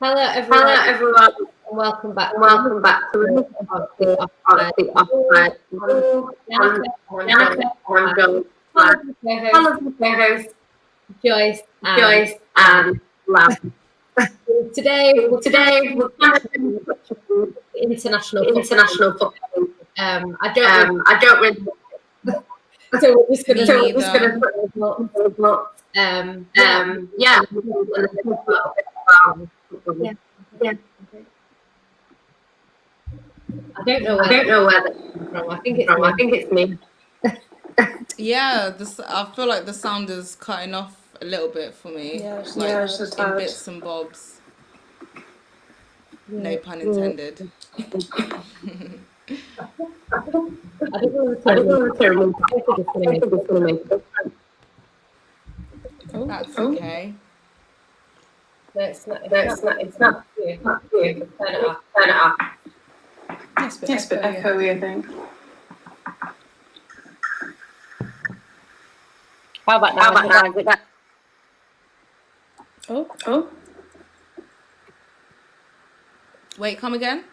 Hello everyone, and welcome back to the Offside. I'm co-host Joyce and Lab. Today we're international football. I don't really. So we're just gonna I don't know where that's from. I think it's me. Yeah, I feel like the sound is cutting off a little bit for me. It's just in bits and bobs. No pun intended. I don't know what's terrible. I think it's gonna make a difference. That's okay. No, it's not. It's not good. Turn it off. Yes, but echoey, I think. How about now? Oh. Wait, come again?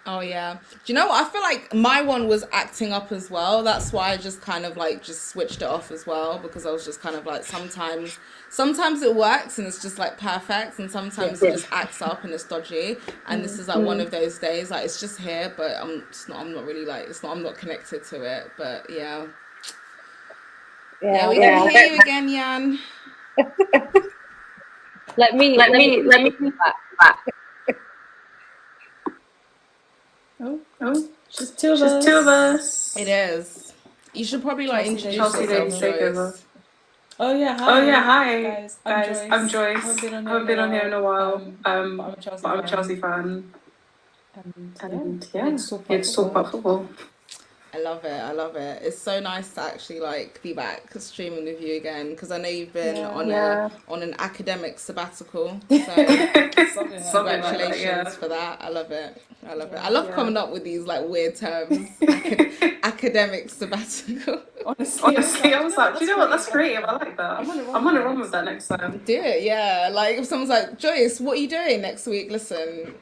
Oh yeah. Do you know what? I feel like my one was acting up as well. That's why I just kind of like just switched it off as well, because I was just kind of like sometimes it works and it's just like perfect, and sometimes it just acts up and it's dodgy. And this is like one of those days. Like it's just here, but I'm not really like I'm not connected to it. But yeah. Yeah, we can hear you again, Jan. Let me back. Oh, just two of us. It is. You should probably like introduce yourself, Joyce. Oh yeah, hi. Guys, I'm Joyce. I haven't been on here in a while. But I'm a Chelsea fan. And yeah, it's talk about football. I love it. It's so nice to actually like be back streaming with you again, because I know you've been on an academic sabbatical. So congratulations for that. I love it. I love coming up with these like weird terms. Academic sabbatical. Honestly, I was like, do you know what? That's creative. I like that. I'm gonna run with that next time. Do it, yeah. Like if someone's like, Joyce, what are you doing next week? Listen,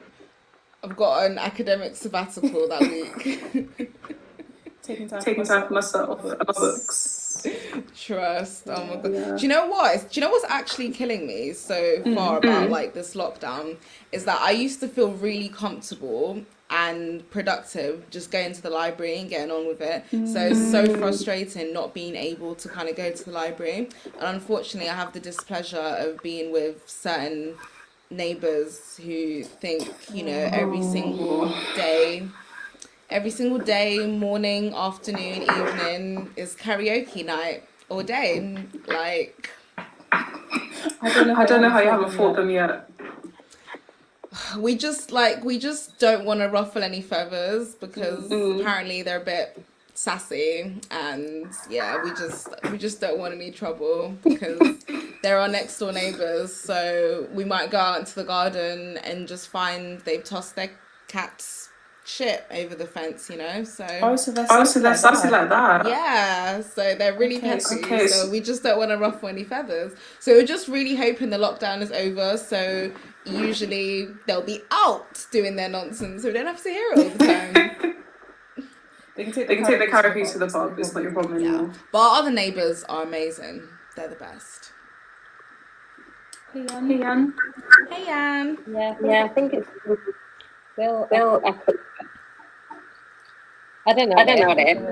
I've got an academic sabbatical that week. Taking time for myself and my books. Trust. Oh my god. Do you know what? Do you know what's actually killing me so far about like this lockdown is that I used to feel really comfortable and productive just going to the library and getting on with it. So it's so frustrating not being able to kind of go to the library. And unfortunately, I have the displeasure of being with certain neighbours who think, you know, every single day, morning, afternoon, evening is karaoke night all day. Like, I don't know how you haven't fought them yet. We just don't want to ruffle any feathers because apparently they're a bit sassy, and yeah, we just don't want any trouble because they're our next door neighbours. So we might go out into the garden and just find they've tossed their cat's shit over the fence, you know. So they're sassy like that. Yeah, so they're really petty. Okay. So we just don't want to ruffle any feathers. So we're just really hoping the lockdown is over. So usually they'll be out doing their nonsense, so we don't have to hear it all the time. They can take the karaoke to the pub. It's not your problem anymore. But our other neighbours are amazing. They're the best. Hey Jan. Yeah, I think it's Bill. I don't know what it is.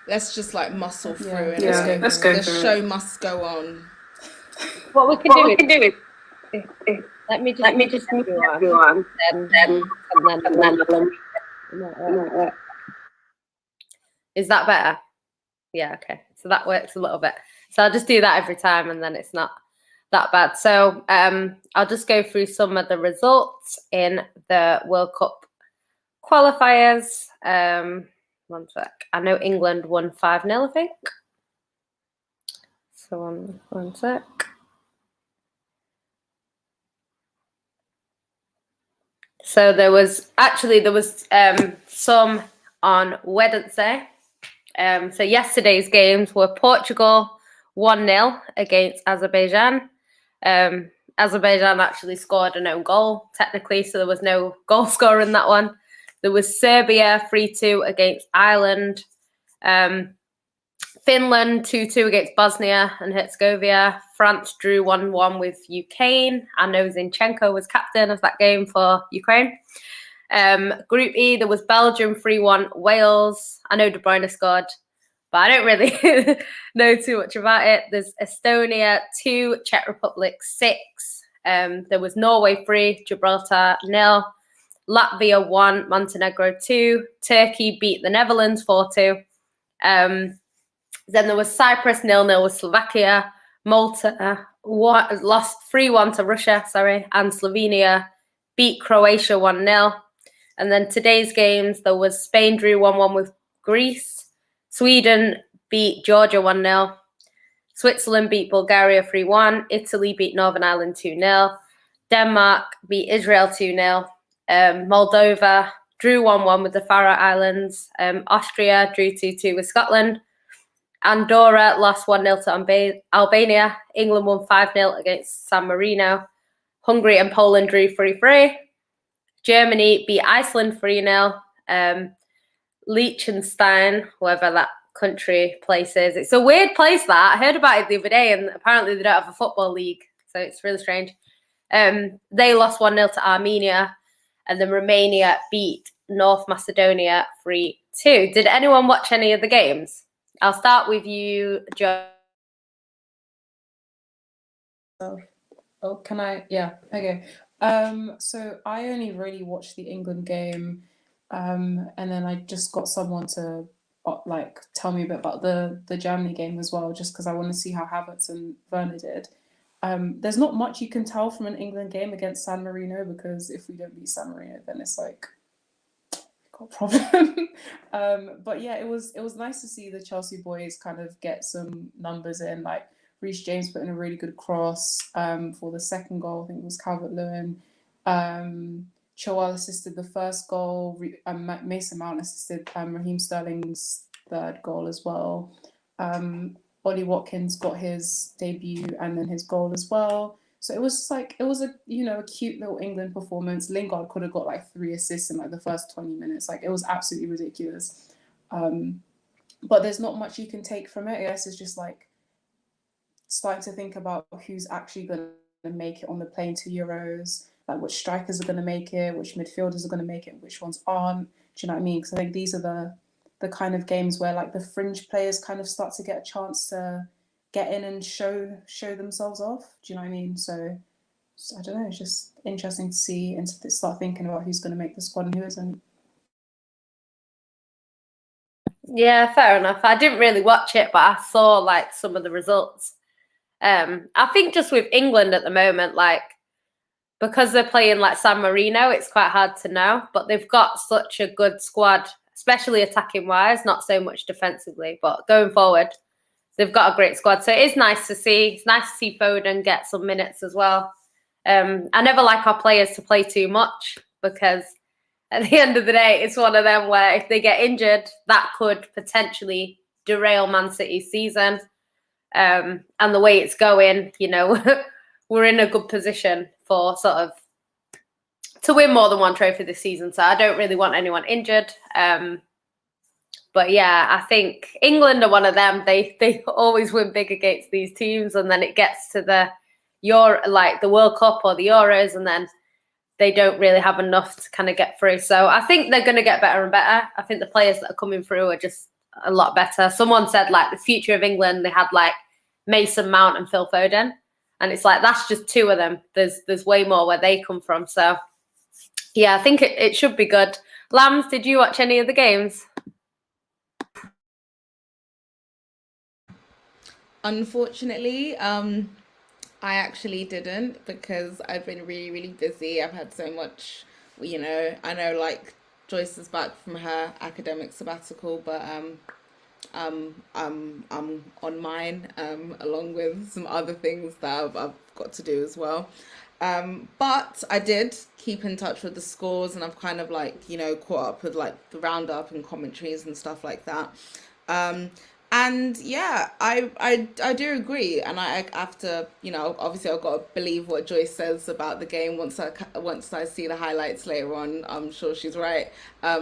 Let's just like muscle through and let's go. The show must go on. What we can do is let me just move everyone, then. Is that better? Yeah, okay. So that works a little bit. So I'll just do that every time, and then it's not that bad. So I'll just go through some of the results in the World Cup qualifiers. One sec. I know England won 5-0, I think. So one sec. So there was some on Wednesday. So yesterday's games were Portugal 1-0 against Azerbaijan. Azerbaijan actually scored an own goal, technically, so there was no goal scorer in that one. There was Serbia 3-2 against Ireland. Finland 2-2 against Bosnia and Herzegovina. France drew 1-1 with Ukraine. I know Zinchenko was captain of that game for Ukraine. Group E, there was Belgium 3-1 Wales. I know De Bruyne scored, but I don't really know too much about it. There's Estonia 2, Czech Republic 6. There was Norway 3, Gibraltar 0. Latvia 1, Montenegro 2. Turkey beat the Netherlands 4-2. Then there was Cyprus 0-0 with Slovakia. Malta lost 3-1 to Russia, and Slovenia beat Croatia 1-0. And then today's games, there was Spain drew 1-1 with Greece. Sweden beat Georgia 1-0. Switzerland beat Bulgaria 3-1. Italy beat Northern Ireland 2-0. Denmark beat Israel 2-0. Moldova drew 1-1 with the Faroe Islands. Austria drew 2-2 with Scotland. Andorra lost 1-0 to Albania. England won 5-0 against San Marino. Hungary and Poland drew 3-3. Germany beat Iceland 3-0. Liechtenstein, whoever that country place is. It's a weird place that. I heard about it the other day, and apparently they don't have a football league, so it's really strange. They lost 1-0 to Armenia, and then Romania beat North Macedonia 3-2. Did anyone watch any of the games? I'll start with you, Joe. Oh, can I? Yeah, okay. So I only really watched the England game, and then I just got someone to tell me a bit about the Germany game as well, just because I want to see how Havertz and Werner did. There's not much you can tell from an England game against San Marino, because if we don't beat San Marino, then it's like got a problem. But yeah, it was nice to see the Chelsea boys kind of get some numbers in, like Reece James put in a really good cross for the second goal. I think it was Calvert-Lewin. Chilwell assisted the first goal. Mason Mount assisted Raheem Sterling's third goal as well. Ollie Watkins got his debut and then his goal as well. So it was a a cute little England performance. Lingard could have got like 3 assists in like the first 20 minutes. Like, it was absolutely ridiculous. But there's not much you can take from it. I guess it's just like starting to think about who's actually going to make it on the plane to Euros, like which strikers are going to make it, which midfielders are going to make it, which ones aren't. Do you know what I mean? Because I think these are the kind of games where like the fringe players kind of start to get a chance to get in and show themselves off. Do you know what I mean? So I don't know. It's just interesting to see and to start thinking about who's going to make the squad and who isn't. Yeah, fair enough. I didn't really watch it, but I saw like some of the results. I think just with England at the moment, like, because they're playing like San Marino, it's quite hard to know. But they've got such a good squad, especially attacking wise, not so much defensively. But going forward, they've got a great squad. So it is nice to see. It's nice to see Foden get some minutes as well. I never like our players to play too much, because at the end of the day, it's one of them where if they get injured, that could potentially derail Man City's season. And the way it's going, we're in a good position for sort of to win more than one trophy this season. So I don't really want anyone injured. But yeah, I think England are one of them. They always win big against these teams, and then it gets to the World Cup or the Euros, and then they don't really have enough to kind of get through. So I think they're going to get better and better. I think the players that are coming through are just a lot better. Someone said like the future of England, they had like Mason Mount and Phil Foden, and it's like that's just 2 of them. There's way more where they come from. So yeah, I think it should be good. Lambs, did you watch any of the games? Unfortunately, I actually didn't because I've been really, really busy. I've had so much, I know like Joyce is back from her academic sabbatical, but I'm on mine, along with some other things that I've got to do as well. But I did keep in touch with the scores, and I've kind of like, caught up with like the roundup and commentaries and stuff like that. Um, and yeah, I do agree, and I have to, obviously I've got to believe what Joyce says about the game once I see the highlights later on. I'm sure she's right.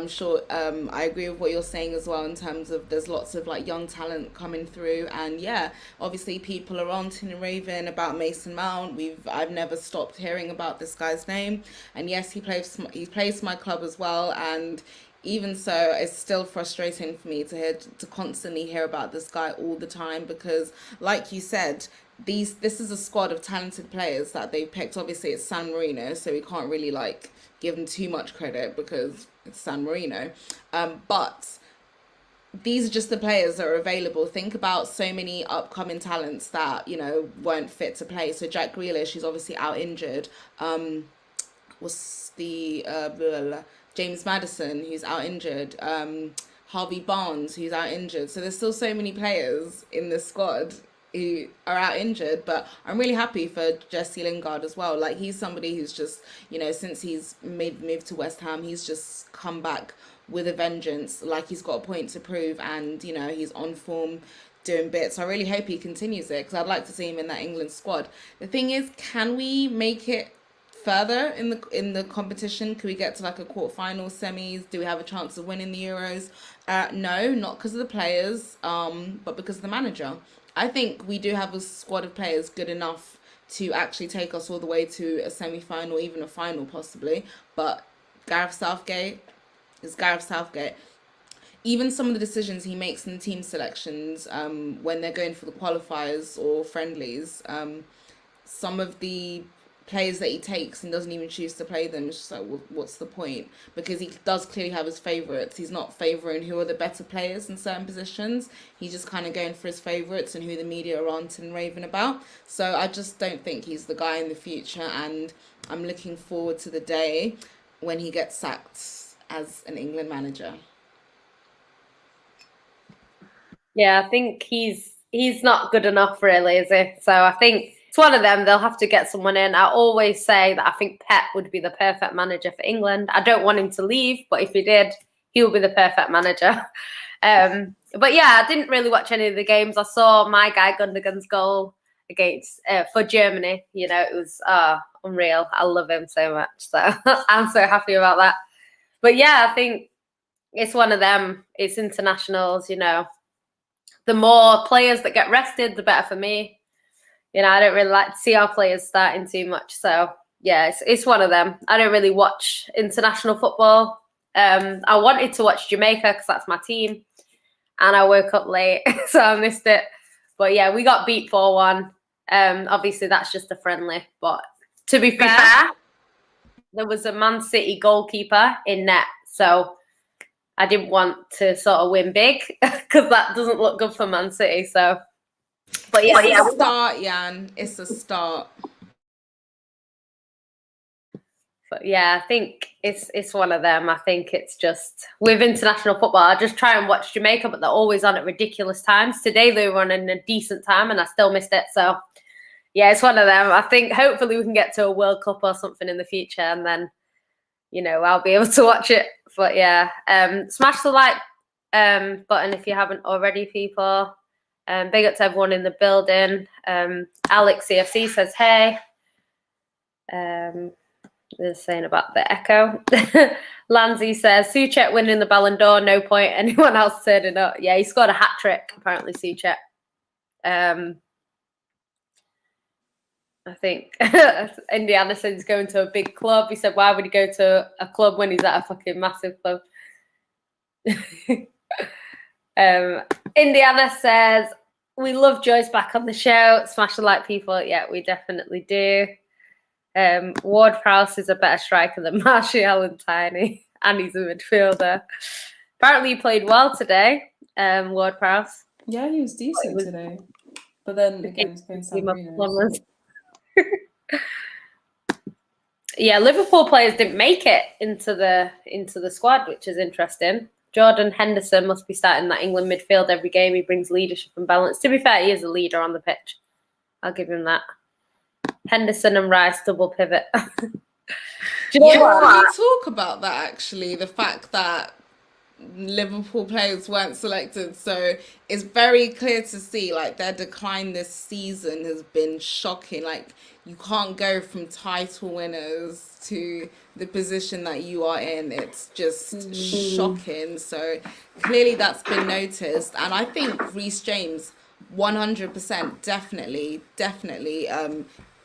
Sure. I agree with what you're saying as well in terms of there's lots of like young talent coming through, and yeah, obviously people are ranting and raving about Mason Mount. I've never stopped hearing about this guy's name, and yes, he plays for my club as well, and even so, it's still frustrating for me to constantly hear about this guy all the time because, like you said, this is a squad of talented players that they've picked. Obviously, it's San Marino, so we can't really like give them too much credit because it's San Marino. But these are just the players that are available. Think about so many upcoming talents that weren't fit to play. So Jack Grealish, who's obviously out injured. Was the blah, blah, blah, James Madison, who's out injured, Harvey Barnes, who's out injured. So there's still so many players in the squad who are out injured, but I'm really happy for Jesse Lingard as well. Like he's somebody who's just, since he's made the move to West Ham, he's just come back with a vengeance. Like he's got a point to prove, and he's on form doing bits. I really hope he continues it because I'd like to see him in that England squad. The thing is, can we make it further in the competition? Can we get to like a quarterfinal, semis? Do we have a chance of winning the Euros? No, not because of the players, but because of the manager. I think we do have a squad of players good enough to actually take us all the way to a semi-final, even a final possibly. But Gareth Southgate is Gareth Southgate. Even some of the decisions he makes in the team selections, when they're going for the qualifiers or friendlies, some of the players that he takes and doesn't even choose to play them, it's just like, what's the point? Because he does clearly have his favourites. He's not favouring who are the better players in certain positions. He's just kind of going for his favourites and who the media are ranting and raving about. So I just don't think he's the guy in the future, and I'm looking forward to the day when he gets sacked as an England manager. Yeah, I think he's not good enough, really, is he? So I think it's one of them. They'll have to get someone in. I always say that I think Pep would be the perfect manager for England. I don't want him to leave, but if he did, he would be the perfect manager. But yeah, I didn't really watch any of the games. I saw my guy Gundogan's goal against for Germany. It was unreal. I love him so much. So I'm so happy about that. But yeah, I think it's one of them. It's internationals, The more players that get rested, the better for me. I don't really like to see our players starting too much. So yeah, it's one of them. I don't really watch international football. I wanted to watch Jamaica because that's my team, and I woke up late, so I missed it. But yeah, we got beat 4-1. Obviously that's just a friendly. But to be fair, there was a Man City goalkeeper in net, so I didn't want to sort of win big because that doesn't look good for Man City. So, but yeah, it's a start, Jan. It's a start. But yeah, I think it's one of them. I think it's just with international football, I just try and watch Jamaica, but they're always on at ridiculous times. Today they were on in a decent time, and I still missed it. So yeah, it's one of them. I think hopefully we can get to a World Cup or something in the future, and then I'll be able to watch it. But yeah, smash the like button if you haven't already, people. Big up to everyone in the building. Alex CFC says hey. They're saying about the echo. Lanzi says Souček winning the Ballon d'Or, no point anyone else turning up. Yeah, he scored a hat trick apparently, Souček. I think Indy Anderson's going to a big club. He said, why would he go to a club when he's at a fucking massive club? Indiana says, we love Joyce back on the show. Smash the like, people. Yeah, we definitely do. Ward-Prowse is a better striker than Martial and Tiny. And he's a midfielder. Apparently he played well today, Ward-Prowse. Yeah, he was decent today. But then again, it's playing San Marino. Yeah, Liverpool players didn't make it into the squad, which is interesting. Jordan Henderson must be starting that England midfield every game. He brings leadership and balance. To be fair, he is a leader on the pitch. I'll give him that. Henderson and Rice double pivot. Do you know Yeah, what? we talk about that actually. The fact that Liverpool players weren't selected, so it's very clear to see like their decline this season has been shocking. Like you can't go from title winners to the position that you are in. It's just shocking. So clearly that's been noticed, and I think Reece James 100% definitely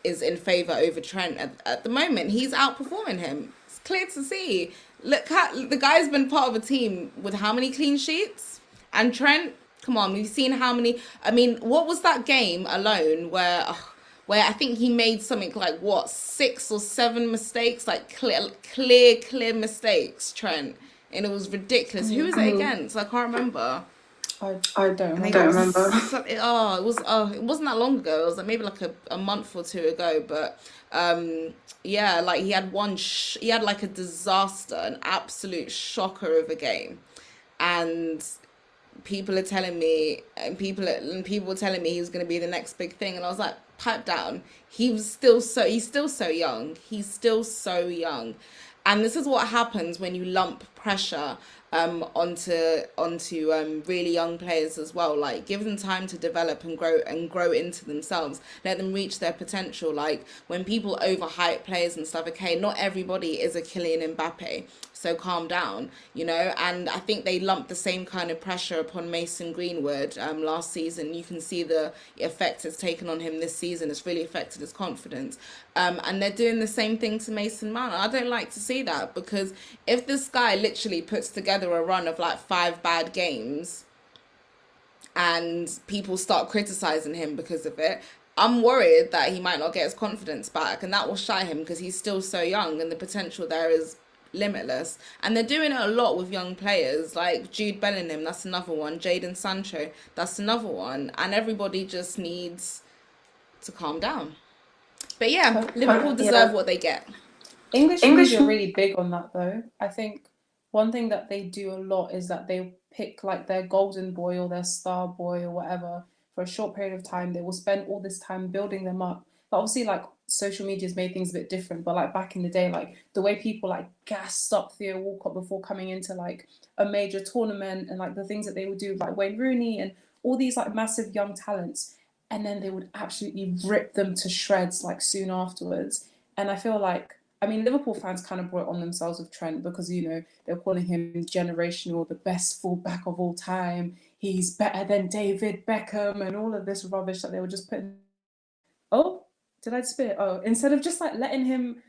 is in favour over Trent at the moment. He's outperforming him. It's clear to see. Look, the guy's been part of a team with how many clean sheets? And Trent, come on, we've seen how many. I mean, what was that game alone where I think he made something like what 6 or 7 mistakes, like clear mistakes, Trent, and it was ridiculous. Who was it against? I can't remember. I don't remember. It wasn't that long ago. It was like maybe like a month or two ago. But yeah, like he had he had like a disaster, an absolute shocker of a game, and people are telling me, and people were telling me he was going to be the next big thing, and I was like, pipe down. He's still so young. He's still so young, and this is what happens when you lump pressure onto really young players as well. Like give them time to develop and grow into themselves. Let them reach their potential. Like when people overhype players and stuff, okay, not everybody is a Kylian Mbappe, so calm down, you know. And I think they lumped the same kind of pressure upon Mason Greenwood last season. You can see the effect it's taken on him this season. It's really affected his confidence. And they're doing the same thing to Mason Mount. I don't like to see that, because if this guy literally puts together a run of like 5 bad games and people start criticizing him because of it, I'm worried that he might not get his confidence back, and that will shy him because he's still so young and the potential there is limitless. And they're doing it a lot with young players like Jude Bellingham, that's another one. Jadon Sancho, that's another one. And everybody just needs to calm down. But yeah, Liverpool deserve what they get. English media are really big on that though. I think one thing that they do a lot is that they pick like their golden boy or their star boy or whatever for a short period of time. They will spend all this time building them up. But obviously, like social media's made things a bit different. But like back in the day, like the way people like gassed up Theo Walcott before coming into like a major tournament, and like the things that they would do, like Wayne Rooney and all these like massive young talents, and then they would absolutely rip them to shreds like soon afterwards. And I feel like, I mean, Liverpool fans kind of brought it on themselves with Trent because, you know, they're calling him generational, the best fullback of all time. He's better than David Beckham and all of this rubbish that they were just putting. Oh, did I spit? Oh, instead of just like let him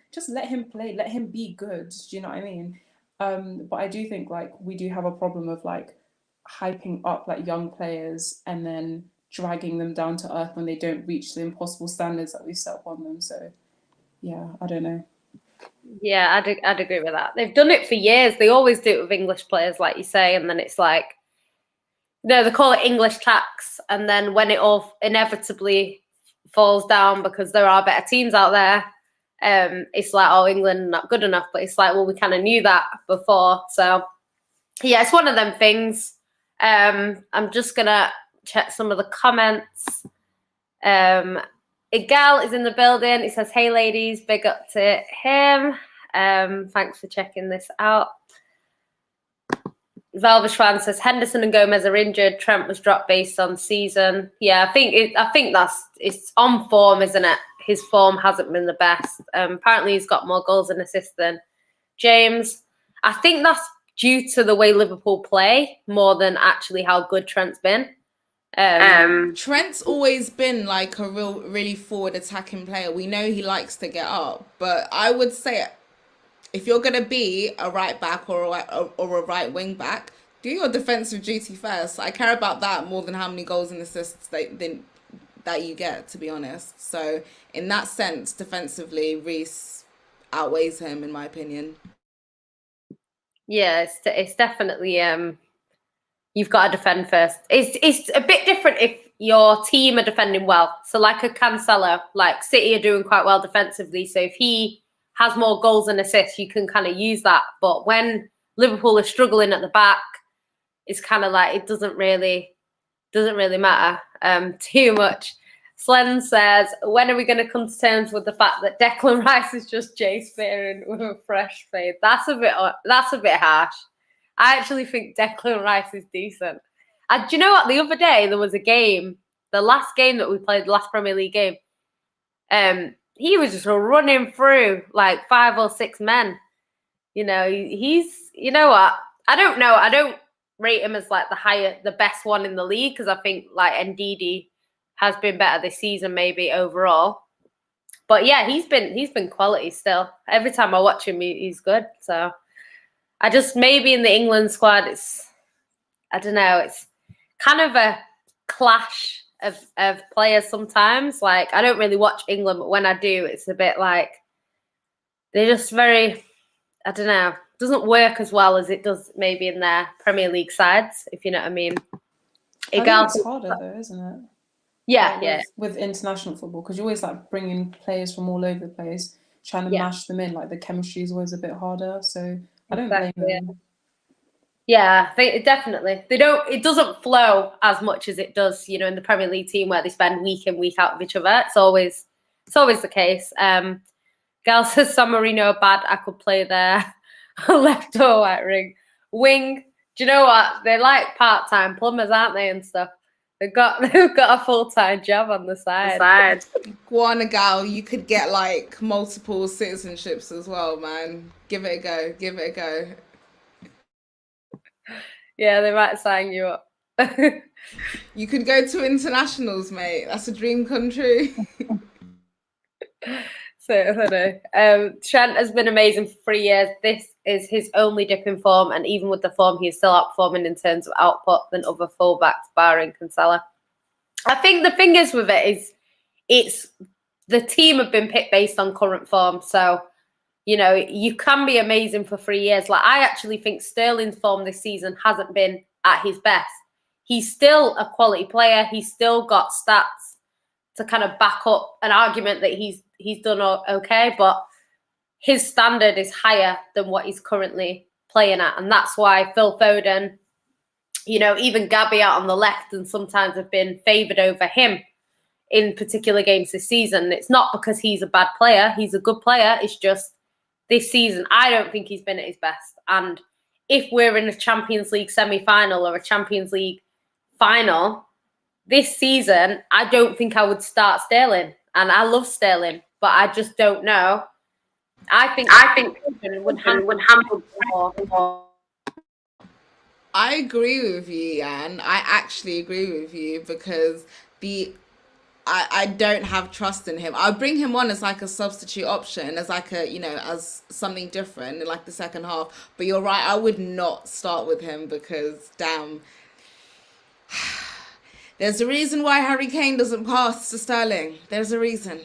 play, let him be good. Do you know what I mean? But I do think like we do have a problem of like hyping up like young players and then dragging them down to earth when they don't reach the impossible standards that we set up on them. So yeah, I don't know. Yeah, I'd agree with that. They've done it for years. They always do it with English players, like you say, and then it's like, no, they call it English tax, and then when it all inevitably falls down because there are better teams out there, it's like, oh, England not good enough. But it's like, well, we kind of knew that before. So yeah, it's one of them things. I'm just gonna check some of the comments. Igal is in the building. He says, hey ladies, big up to him. Thanks for checking this out. Valvishwan says Henderson and Gomez are injured. Trent was dropped based on season. Yeah, I think it's on form, isn't it? His form hasn't been the best. Apparently he's got more goals and assists than James. I think that's due to the way Liverpool play more than actually how good Trent's been. Trent's always been like a really forward attacking player. We know he likes to get up, but I would say if you're gonna be a right back or a right wing back, do your defensive duty first. I care about that more than how many goals and assists that you get, to be honest. So in that sense, defensively, Reece outweighs him in my opinion. Yeah, it's definitely you've got to defend first. It's a bit different if your team are defending well. So like a Cancelo, like City are doing quite well defensively. So if he has more goals and assists, you can kind of use that. But when Liverpool are struggling at the back, it's kind of like it doesn't really matter too much. Slen says, when are we going to come to terms with the fact that Declan Rice is just Jay Spearing with a fresh fade? That's a bit harsh. I actually think Declan Rice is decent. And do you know what? The other day there was a game, the last game that we played, the last Premier League game. He was just running through like 5 or 6 men. You know, he's. You know what? I don't know. I don't rate him as like the best one in the league, because I think like Ndidi has been better this season, maybe overall. But yeah, he's been quality still. Every time I watch him, he's good. So I just, maybe in the England squad, I don't know, it's kind of a clash of players sometimes. Like, I don't really watch England, but when I do, it's a bit like they're just very, I don't know, doesn't work as well as it does maybe in their Premier League sides, if you know what I mean. I think it's harder though, isn't it? Yeah, like yeah. With international football, because you always like bring in players from all over the place, trying to mash them in. Like the chemistry is always a bit harder. So I don't blame them. Yeah, I think definitely. It doesn't flow as much as it does, you know, in the Premier League team where they spend week in, week out with each other. It's always the case. Gal says San Marino bad, I could play there. Left or right wing. Do you know what? They're like part-time plumbers, aren't they, and stuff? They've got a full-time job on the side. Guana Gal, you could get like multiple citizenships as well, man. Give it a go. Yeah, they might sign you up. You could go to internationals, mate. That's a dream come true. So I don't know. Trent has been amazing for 3 years. This is his only dip in form, and even with the form, he's still outperforming in terms of output than other fullbacks, barring Cancelo. I think the thing is with it is, it's the team have been picked based on current form. So, you know, you can be amazing for 3 years. Like, I actually think Sterling's form this season hasn't been at his best. He's still a quality player. He's still got stats to kind of back up an argument that he's done okay, but his standard is higher than what he's currently playing at. And that's why Phil Foden, you know, even Gabby out on the left, and sometimes have been favoured over him in particular games this season. It's not because he's a bad player. He's a good player. It's just this season, I don't think he's been at his best. And if we're in a Champions League semi-final or a Champions League final this season, I don't think I would start Sterling. And I love Sterling, but I just don't know. I think Foden would handle more. I agree with you, Jan. I actually agree with you, because I don't have trust in him. I'll bring him on as like a substitute option, as like a, you know, as something different in like the second half. But you're right, I would not start with him, because damn, there's a reason why Harry Kane doesn't pass to Sterling. There's a reason.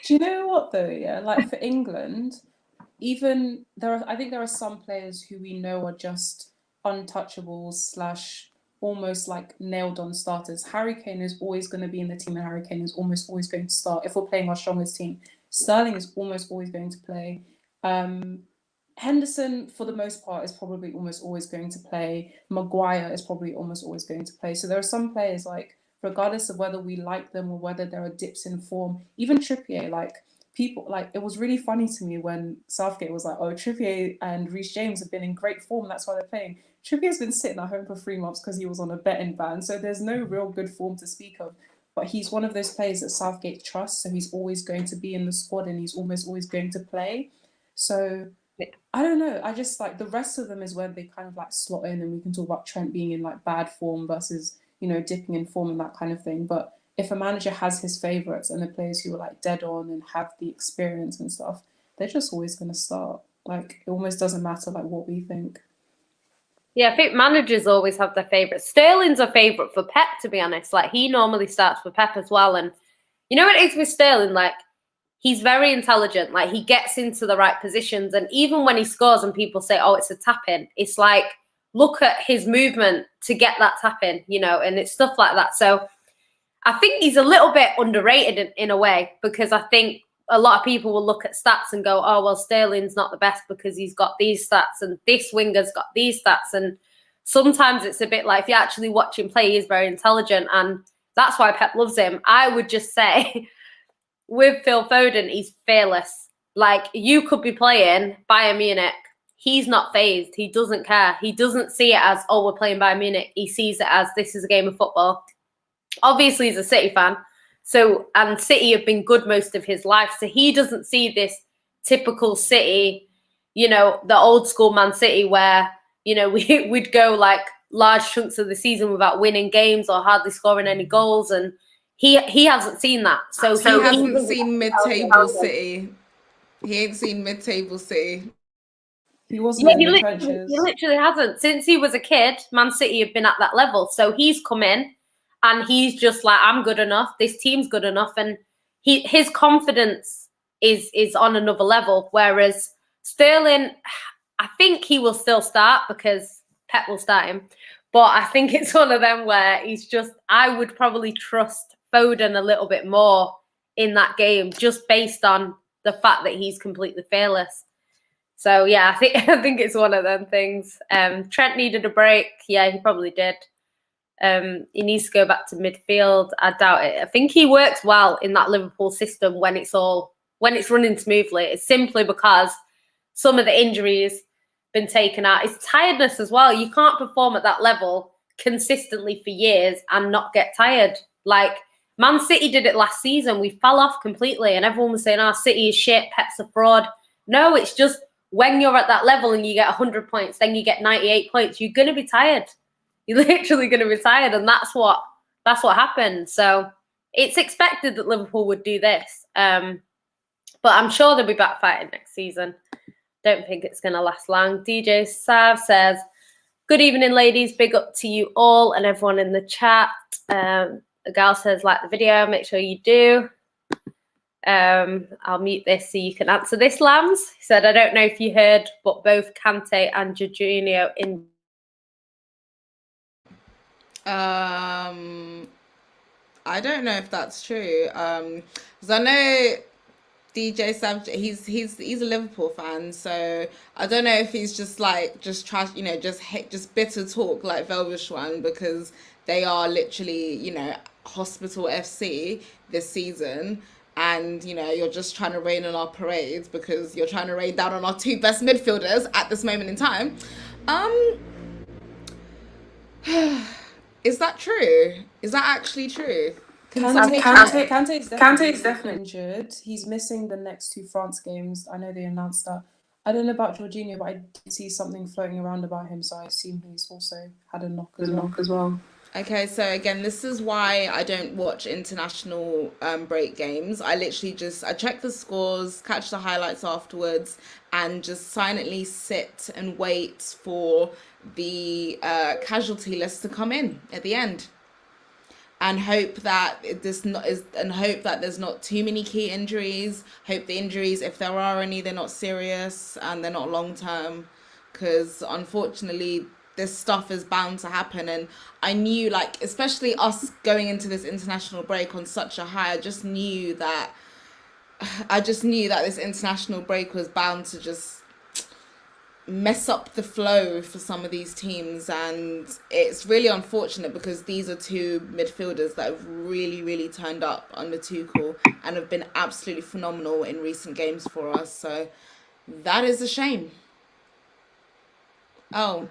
Do you know what though? Yeah, like for England, even I think there are some players who we know are just untouchables / almost like nailed on starters. Harry Kane is always going to be in the team, and Harry Kane is almost always going to start. If we're playing our strongest team, Sterling is almost always going to play. Henderson, for the most part, is probably almost always going to play. Maguire is probably almost always going to play. So there are some players, like, regardless of whether we like them or whether there are dips in form, even Trippier, like, people, like, it was really funny to me when Southgate was like, oh, Trippier and Reece James have been in great form, that's why they're playing. Trippier's been sitting at home for 3 months because he was on a betting ban, so there's no real good form to speak of. But he's one of those players that Southgate trusts, so he's always going to be in the squad and he's almost always going to play. So I don't know. I just like the rest of them is where they kind of like slot in, and we can talk about Trent being in like bad form versus, you know, dipping in form and that kind of thing. But if a manager has his favourites and the players who are like dead on and have the experience and stuff, they're just always going to start. Like, it almost doesn't matter like what we think. Yeah, I think managers always have their favourites. Sterling's a favourite for Pep, to be honest. Like, he normally starts for Pep as well. And you know what it is with Sterling? Like, he's very intelligent. Like, he gets into the right positions. And even when he scores and people say, oh, it's a tap-in, it's like, look at his movement to get that tap-in, you know, and it's stuff like that. So I think he's a little bit underrated in a way, because I think a lot of people will look at stats and go, oh, well, Sterling's not the best because he's got these stats and this winger's got these stats. And sometimes it's a bit like, if you actually watch him play, he's very intelligent. And that's why Pep loves him. I would just say with Phil Foden, he's fearless. Like, you could be playing Bayern Munich. He's not phased. He doesn't care. He doesn't see it as, oh, we're playing Bayern Munich. He sees it as, this is a game of football. Obviously, he's a City fan. So, and City have been good most of his life. So he doesn't see this typical City, you know, the old school Man City where, you know, we'd go like large chunks of the season without winning games or hardly scoring any goals. And he hasn't seen that. So he hasn't seen mid-table City. He ain't seen mid-table City. He wasn't in the trenches. He literally hasn't. Since he was a kid, Man City have been at that level. So he's come in and he's just like, I'm good enough. This team's good enough. And his confidence is on another level. Whereas Sterling, I think he will still start because Pep will start him. But I think it's one of them where he's just, I would probably trust Foden a little bit more in that game just based on the fact that he's completely fearless. So yeah, I think it's one of them things. Trent needed a break. Yeah, he probably did. He needs to go back to midfield. I doubt it. I think he works well in that Liverpool system when it's running smoothly. It's simply because some of the injuries been taken out. It's tiredness as well. You can't perform at that level consistently for years and not get tired. Like Man City did it last season. We fell off completely and everyone was saying, oh, City is shit, Pep's a fraud. No, it's just when you're at that level and you get 100 points, then you get 98 points, you're going to be tired. You're literally going to be tired. And that's what happened. So it's expected that Liverpool would do this. But I'm sure they'll be back fighting next season. Don't think it's going to last long. DJ Sav says, good evening, ladies. Big up to you all and everyone in the chat. A gal says, like the video. Make sure you do. I'll mute this so you can answer this, Lambs. He said, I don't know if you heard, but both Kante and Jorginho in. I don't know if that's true. Because I know DJ Sam, he's a Liverpool fan, so I don't know if he's just trash, you know, just bitter talk like Velvishwan, because they are literally, you know, Hospital FC this season. And, you know, you're just trying to rain on our parades because you're trying to rain down on our two best midfielders at this moment in time. Is that true? Is that actually true? Kante is definitely injured. He's missing the next two France games. I know they announced that. I don't know about Jorginho, but I did see something floating around about him, so I assume he's also had a knock as well. Okay, so again, this is why I don't watch international break games. I literally I check the scores, catch the highlights afterwards, and just silently sit and wait for the casualty list to come in at the end, and hope that there's not too many key injuries. Hope the injuries, if there are any, they're not serious and they're not long term, because unfortunately this stuff is bound to happen. And I knew, like, especially us going into this international break on such a high, I just knew that this international break was bound to just mess up the flow for some of these teams. And it's really unfortunate because these are two midfielders that have really, really turned up under Tuchel and have been absolutely phenomenal in recent games for us. So that is a shame. Oh.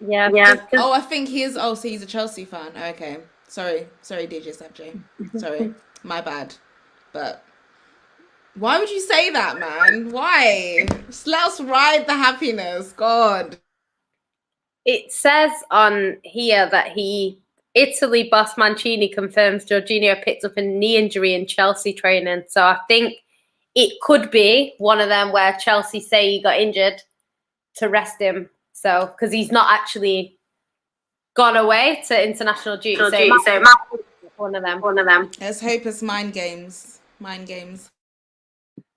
Yeah. Oh, I think he is. Oh, so he's a Chelsea fan. Okay. Sorry, DJ Sabj. Sorry, my bad. But why would you say that, man? Why? Just let us ride the happiness. God. It says on here that Italy boss Mancini confirms Jorginho picked up a knee injury in Chelsea training. So I think it could be one of them where Chelsea say he got injured to rest him. So, because he's not actually gone away to international duty. So one of them. Let's hope it's mind games.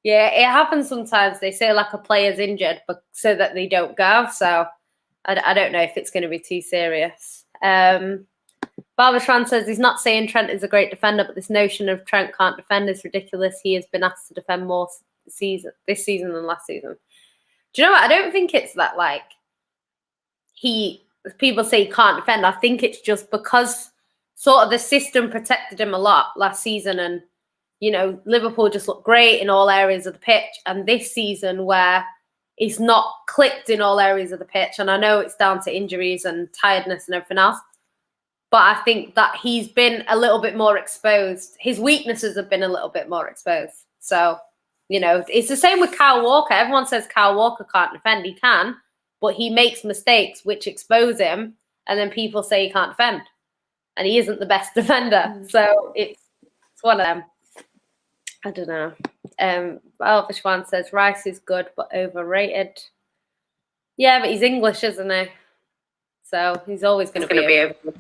Yeah, it happens sometimes. They say like a player's injured, but so that they don't go. So I don't know if it's going to be too serious. Barbara says he's not saying Trent is a great defender, but this notion of Trent can't defend is ridiculous. He has been asked to defend more this season than last season. Do you know what? I don't think it's that like people say he can't defend. I think it's just because sort of the system protected him a lot last season, and Liverpool just looked great in all areas of the pitch. And this season, where it's not clicked in all areas of the pitch, and I know it's down to injuries and tiredness and everything else, but I think that he's been a little bit more exposed. His weaknesses have been a little bit more exposed. So, it's the same with Kyle Walker. Everyone says Kyle Walker can't defend. He can, but he makes mistakes which expose him, and then people say he can't defend, and he isn't the best defender. So it's one of them. I don't know. Vishwan says Rice is good but overrated. Yeah, but he's English, isn't he? So he's always going to be overrated.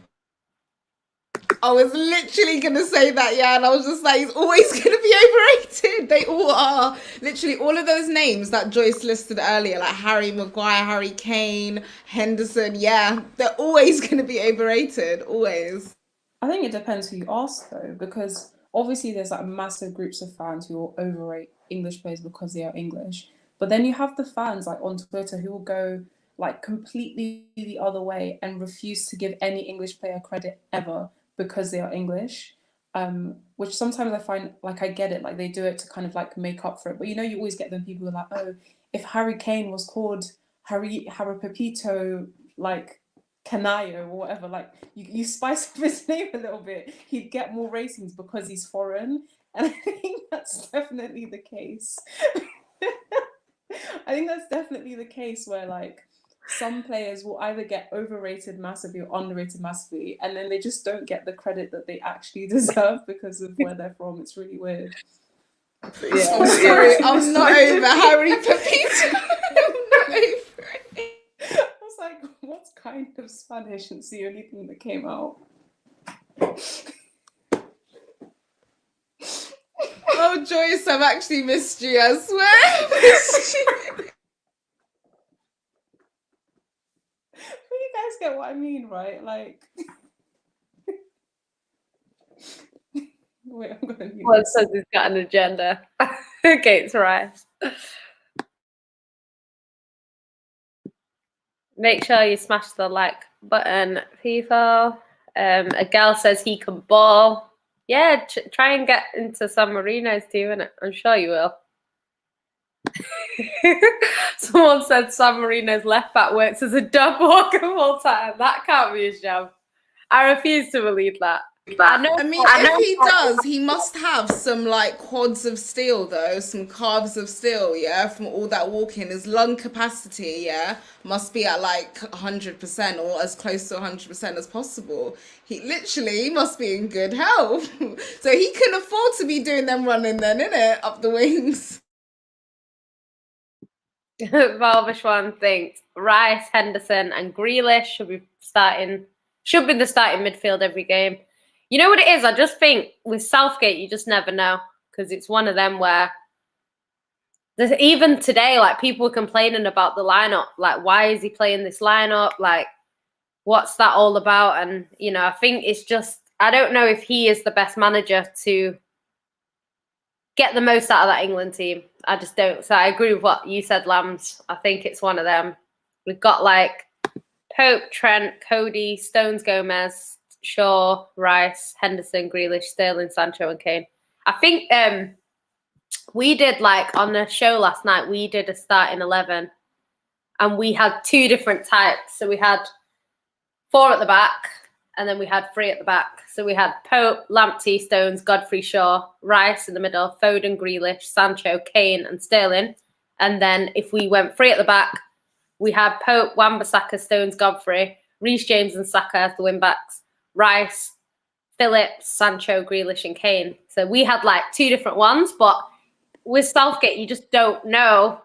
I was literally going to say that, yeah, and I was just like, he's always going to be overrated. They all are. Literally, all of those names that Joyce listed earlier, like Harry Maguire, Harry Kane, Henderson, yeah, they're always going to be overrated, always. I think it depends who you ask, though, because obviously there's like massive groups of fans who will overrate English players because they are English. But then you have the fans like on Twitter who will go like completely the other way and refuse to give any English player credit ever because they are English, which sometimes I find, like, I get it, like they do it to kind of like make up for it. But you always get them people who are like, oh, if Harry Kane was called Harry Pepito, like Canayo or whatever, like you spice up his name a little bit, he'd get more ratings because he's foreign. And I think that's definitely the case. I think that's definitely the case where like some players will either get overrated massively or underrated massively, and then they just don't get the credit that they actually deserve because of where they're from. It's really weird. Yeah, I'm sorry, I'm not over Harry Pepito. I'm not over it. I was like, what kind of Spanish? It's the only thing that came out. Oh, Joyce, I've actually missed you, I swear. I missed you. You guys get what I mean, right? Like, wait, I'm gonna. One says he's got an agenda against Rice. Make sure you smash the like button, people. A gal says he can ball. Yeah, try and get into San Marino's team, innit? I'm sure you will. Someone said San Marino's left back works as a dog walker full time. That can't be a job. I refuse to believe that. If he does, he must have some like quads of steel though, some calves of steel, yeah, from all that walking. His lung capacity, yeah, must be at like 100% or as close to 100% as possible. He literally must be in good health. So he can afford to be doing them running then, innit? Up the wings. Valvishwan thinks Rice, Henderson and Grealish should be the starting midfield every game. You know what it is? I just think with Southgate, you just never know, because it's one of them where even today, like people were complaining about the lineup. Like, why is he playing this lineup? Like, what's that all about? And, I think it's just, I don't know if he is the best manager to get the most out of that England team. I just don't. So I agree with what you said, Lambs. I think it's one of them. We've got like Pope, Trent, Cody, Stones, Gomez, Shaw, Rice, Henderson, Grealish, Sterling, Sancho and Kane. I think we did like on the show last night, we did a starting 11 and we had two different types. So we had 4 at the back and then we had 3 at the back. So we had Pope, Lamptey, Stones, Godfrey, Shaw, Rice in the middle, Foden, Grealish, Sancho, Kane and Sterling. And then if we went 3 at the back, we had Pope, Wan-Bissaka, Stones, Godfrey, Reece James and Saka as the wing-backs, Rice, Phillips, Sancho, Grealish and Kane. So we had like 2 different ones, but with Southgate, you just don't know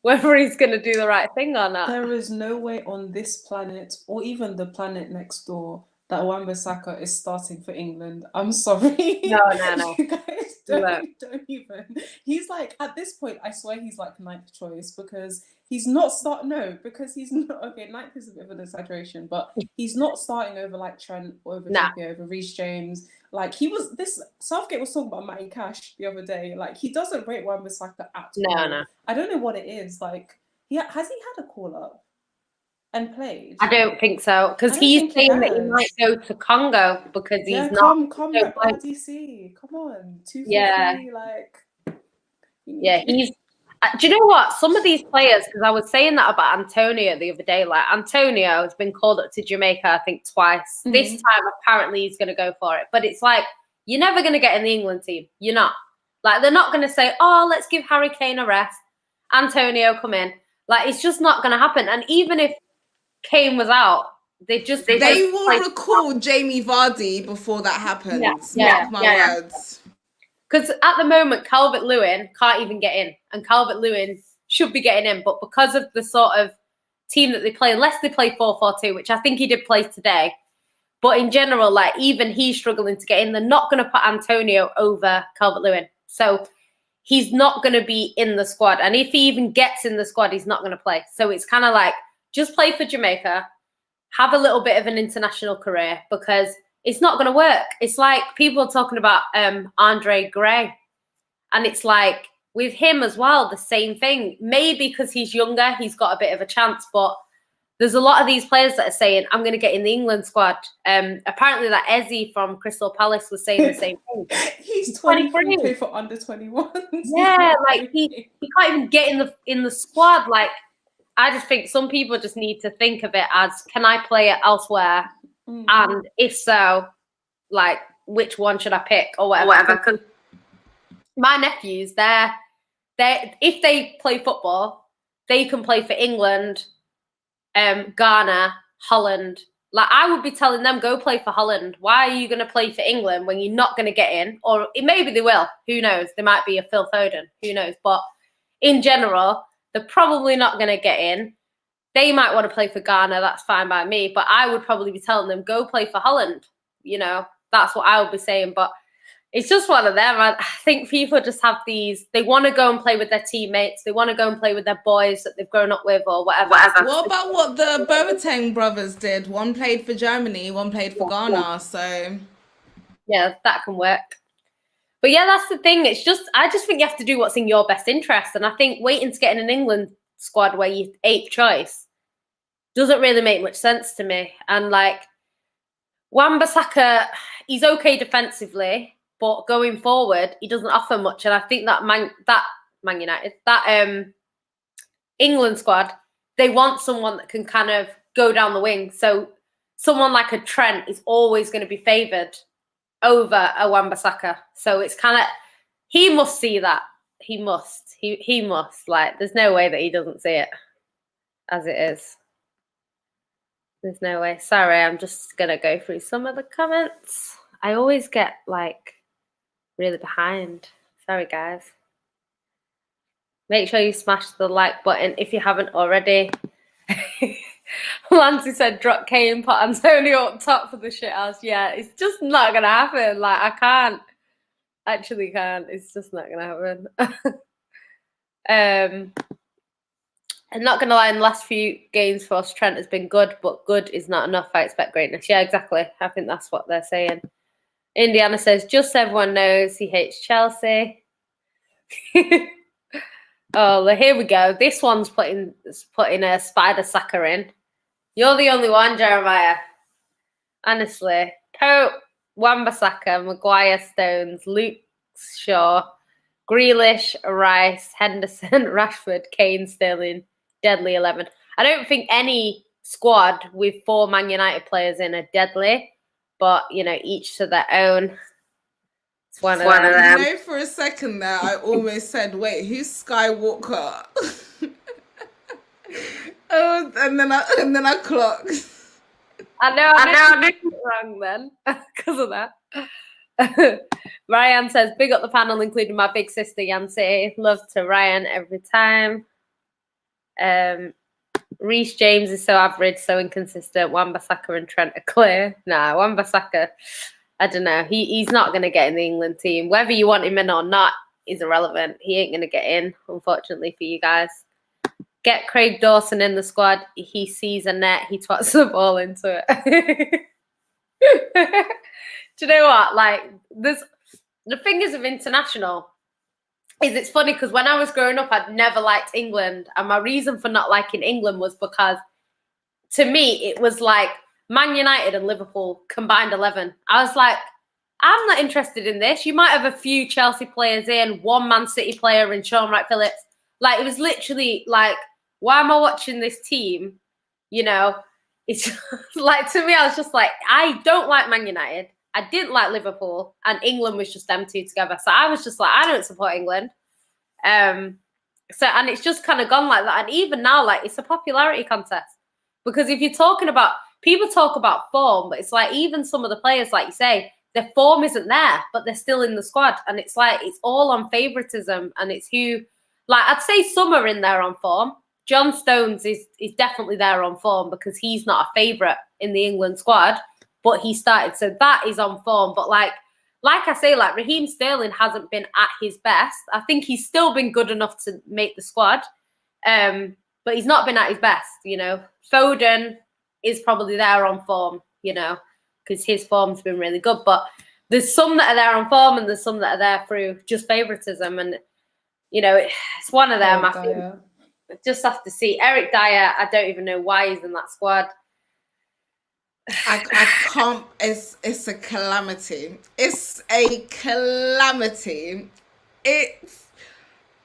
whether he's going to do the right thing or not. There is no way on this planet or even the planet next door that Wan-Bissaka is starting for England. I'm sorry. No. You guys, don't even. He's like, at this point, I swear he's like ninth choice because he's not because he's not, okay, ninth is a bit of an exaggeration, but he's not starting over like Trent, over Nah. Trippier, over Reece James. Like Southgate was talking about Matty Cash the other day. Like he doesn't rate Wan-Bissaka at all. No. I don't know what it is. Like, has he had a call up and played? I don't think so, because he's saying that he might go to Congo because he's not. Come rep RDC. Come on, 2 for 3, like. Yeah, he's. Do you know what? Some of these players, because I was saying that about Antonio the other day. Like Antonio has been called up to Jamaica, I think twice. Mm-hmm. This time, apparently, he's going to go for it. But it's like you're never going to get in the England team. You're not. Like they're not going to say, "Oh, let's give Harry Kane a rest. Antonio, come in." Like it's just not going to happen. And even if Kane was out, they will recall Jamie Vardy before that happens. Mark my words. Because at the moment, Calvert-Lewin can't even get in. And Calvert-Lewin should be getting in. But because of the sort of team that they play, unless they play 4-4-2, which I think he did play today. But in general, like even he's struggling to get in. They're not going to put Antonio over Calvert-Lewin. So he's not going to be in the squad. And if he even gets in the squad, he's not going to play. So it's kind of like, just play for Jamaica, have a little bit of an international career, because it's not going to work. It's like people are talking about Andre Gray. And it's like with him as well, the same thing. Maybe because he's younger, he's got a bit of a chance. But there's a lot of these players that are saying, I'm going to get in the England squad. Apparently that Eze from Crystal Palace was saying the same thing. He's 23, play for under 21. Yeah, like he can't even get in the squad. Like, I just think some people just need to think of it as, can I play it elsewhere? Mm. And if so, like, which one should I pick or whatever? Because my nephews, they if they play football, they can play for England, Ghana, Holland. Like, I would be telling them, go play for Holland. Why are you going to play for England when you're not going to get in? Or maybe they will. Who knows? They might be a Phil Foden. Who knows? But in general, they're probably not going to get in. They might want to play for Ghana. That's fine by me. But I would probably be telling them, go play for Holland. You know, that's what I would be saying. But it's just one of them. I think people just have these, they want to go and play with their teammates. They want to go and play with their boys that they've grown up with or whatever. What about what the Boateng brothers did? One played for Germany, one played for Ghana. So yeah, that can work. But yeah, that's the thing. It's just, I just think you have to do what's in your best interest. And I think waiting to get in an England squad where you're 8th choice doesn't really make much sense to me. And like Wan-Bissaka, he's okay defensively, but going forward, he doesn't offer much. And I think that Man United, that England squad, they want someone that can kind of go down the wing. So someone like a Trent is always going to be favoured over a Wan-Bissaka. So it's kind of, he must see that. He must. He must. Like, there's no way that he doesn't see it as it is. There's no way. Sorry, I'm just going to go through some of the comments. I always get, like, really behind. Sorry, guys. Make sure you smash the like button if you haven't already. Lancey said, drop Kane, put Antonio up top for the shit house. Yeah, it's just not going to happen. Like, I can't. Actually can't. It's just not going to happen. I'm not going to lie, in the last few games for us, Trent has been good, but good is not enough. I expect greatness. Yeah, exactly. I think that's what they're saying. Indiana says, just so everyone knows, he hates Chelsea. Oh, here we go. This one's putting a spider sucker in. You're the only one, Jeremiah. Honestly. Pope, Wan-Bissaka, Maguire, Stones, Luke Shaw, Grealish, Rice, Henderson, Rashford, Kane, Sterling, deadly 11. I don't think any squad with 4 Man United players in are deadly, but, you know, each to their own. It's one of them. You know, for a second there, I almost said, wait, who's Skywalker? Oh, and then I clocked. I know I did it wrong then because of that. Ryan says, big up the panel, including my big sister Yancy. Love to Ryan every time. Reece James is so average, so inconsistent. Wan-Bissaka and Trent are clear. Nah, Wan-Bissaka. I don't know. He's not going to get in the England team. Whether you want him in or not is irrelevant. He ain't going to get in, unfortunately for you guys. Get Craig Dawson in the squad. He sees a net. He twats the ball into it. Do you know what? Like, there's the thing is with international is it's funny because when I was growing up, I'd never liked England, and my reason for not liking England was because to me it was like Man United and Liverpool combined 11. I was like, I'm not interested in this. You might have a few Chelsea players in, one Man City player in Sean Wright-Phillips. Like, it was literally like, why am I watching this team? You know, it's like, to me, I was just like, I don't like Man United. I didn't like Liverpool, and England was just them two together. So I was just like, I don't support England. And it's just kind of gone like that. And even now, like, it's a popularity contest. Because if you're talking about, people talk about form, but it's like even some of the players, like you say, their form isn't there, but they're still in the squad. And it's like, it's all on favoritism. And it's who, like, I'd say some are in there on form. John Stones is definitely there on form because he's not a favourite in the England squad, but he started. So that is on form. But like I say, like, Raheem Sterling hasn't been at his best. I think he's still been good enough to make the squad. But he's not been at his best, you know. Foden is probably there on form, you know, because his form's been really good. But there's some that are there on form and there's some that are there through just favouritism. And, you know, it's one of them. I think just have to see. Eric Dyer, I don't even know why he's in that squad. I can't. It's a calamity. It's a calamity. It's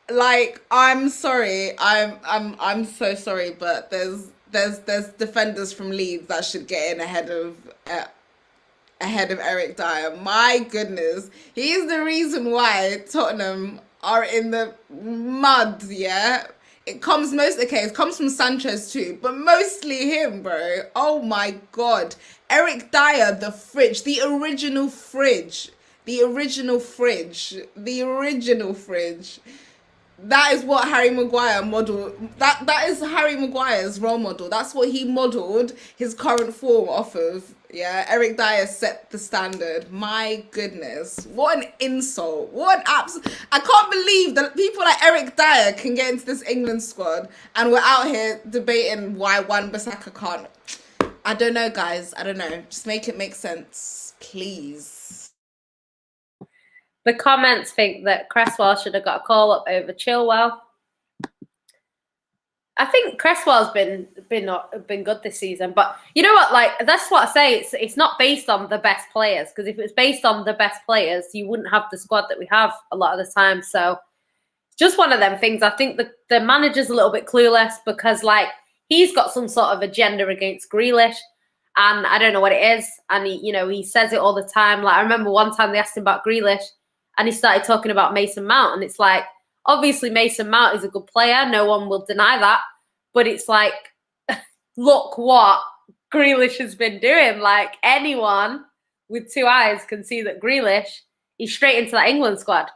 like, I'm sorry. I'm so sorry, but there's defenders from Leeds that should get in ahead of Eric Dyer. My goodness, he's the reason why Tottenham are in the mud. Yeah. It comes from Sanchez too, but mostly him, bro. Oh my God. Eric Dyer, the fridge, the original fridge. That is what Harry Maguire modeled. That is Harry Maguire's role model. That's what he modeled his current form off of. Yeah, Eric Dyer set the standard. My goodness, what an insult! What an I can't believe that people like Eric Dyer can get into this England squad, and we're out here debating why Wan-Bissaka can't. I don't know, guys. I don't know. Just make it make sense, please. The comments think that Cresswell should have got a call up over Chilwell. I think Cresswell's been good this season, but you know what? Like, that's what I say. It's not based on the best players, because if it was based on the best players, you wouldn't have the squad that we have a lot of the time. So, just one of them things. I think the manager's a little bit clueless because, like, he's got some sort of agenda against Grealish, and I don't know what it is. And he says it all the time. Like, I remember one time they asked him about Grealish, and he started talking about Mason Mount, and it's like, obviously Mason Mount is a good player. No one will deny that. But it's like, look what Grealish has been doing. Like, anyone with two eyes can see that Grealish is straight into that England squad.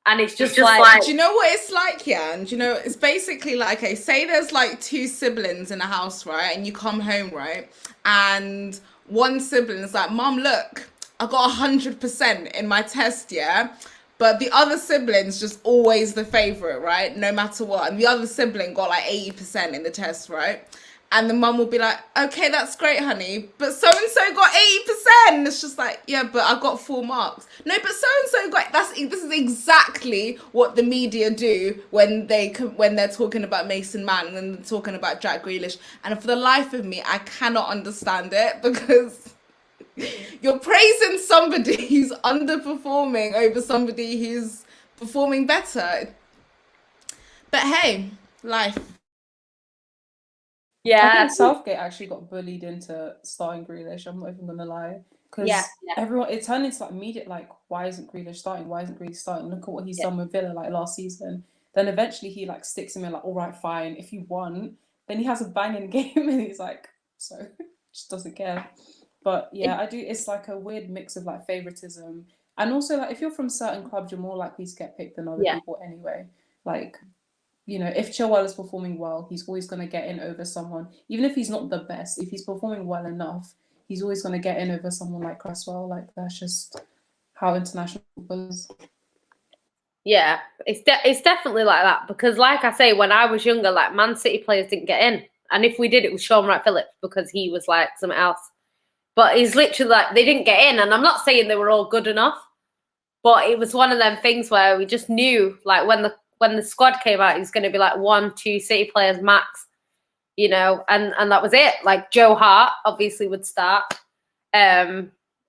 And it's just like... Do you know what it's like, yeah? And it's basically like, okay, say there's like two siblings in a house, right? And you come home, right? And one sibling is like, Mom, look, I got 100% in my test, yeah? But the other sibling's just always the favorite, right? No matter what. And the other sibling got like 80% in the test, right? And the mum will be like, okay, that's great, honey. But so-and-so got 80%. And it's just like, yeah, but I got 4 marks. No, but so-and-so got... This is exactly what the media do when they're talking about Mason Mount and then they're talking about Jack Grealish. And for the life of me, I cannot understand it because... You're praising somebody who's underperforming over somebody who's performing better. But hey, life. Yeah. I think Southgate actually got bullied into starting Grealish. I'm not even gonna lie, because everyone, it turned into like immediate, like, why isn't Grealish starting? Why isn't Grealish starting? Look at what he's done with Villa like last season. Then eventually he like sticks him in, like, all right, fine, if you want. Then he has a banging game and he's like, so just doesn't care. But yeah, I do. It's like a weird mix of like favoritism, and also like if you're from certain clubs, you're more likely to get picked than other people anyway. Like, if Chilwell is performing well, he's always going to get in over someone, even if he's not the best. If he's performing well enough, he's always going to get in over someone like Cresswell. Like that's just how international football is. Yeah, it's definitely like that because, like I say, when I was younger, like Man City players didn't get in, and if we did, it was Sean Wright-Phillips because he was like something else. But he's literally like they didn't get in, and I'm not saying they were all good enough, but it was one of them things where we just knew, like when the squad came out, it was going to be like 1-2 City players max, you know, and that was it. Like Joe Hart obviously would start.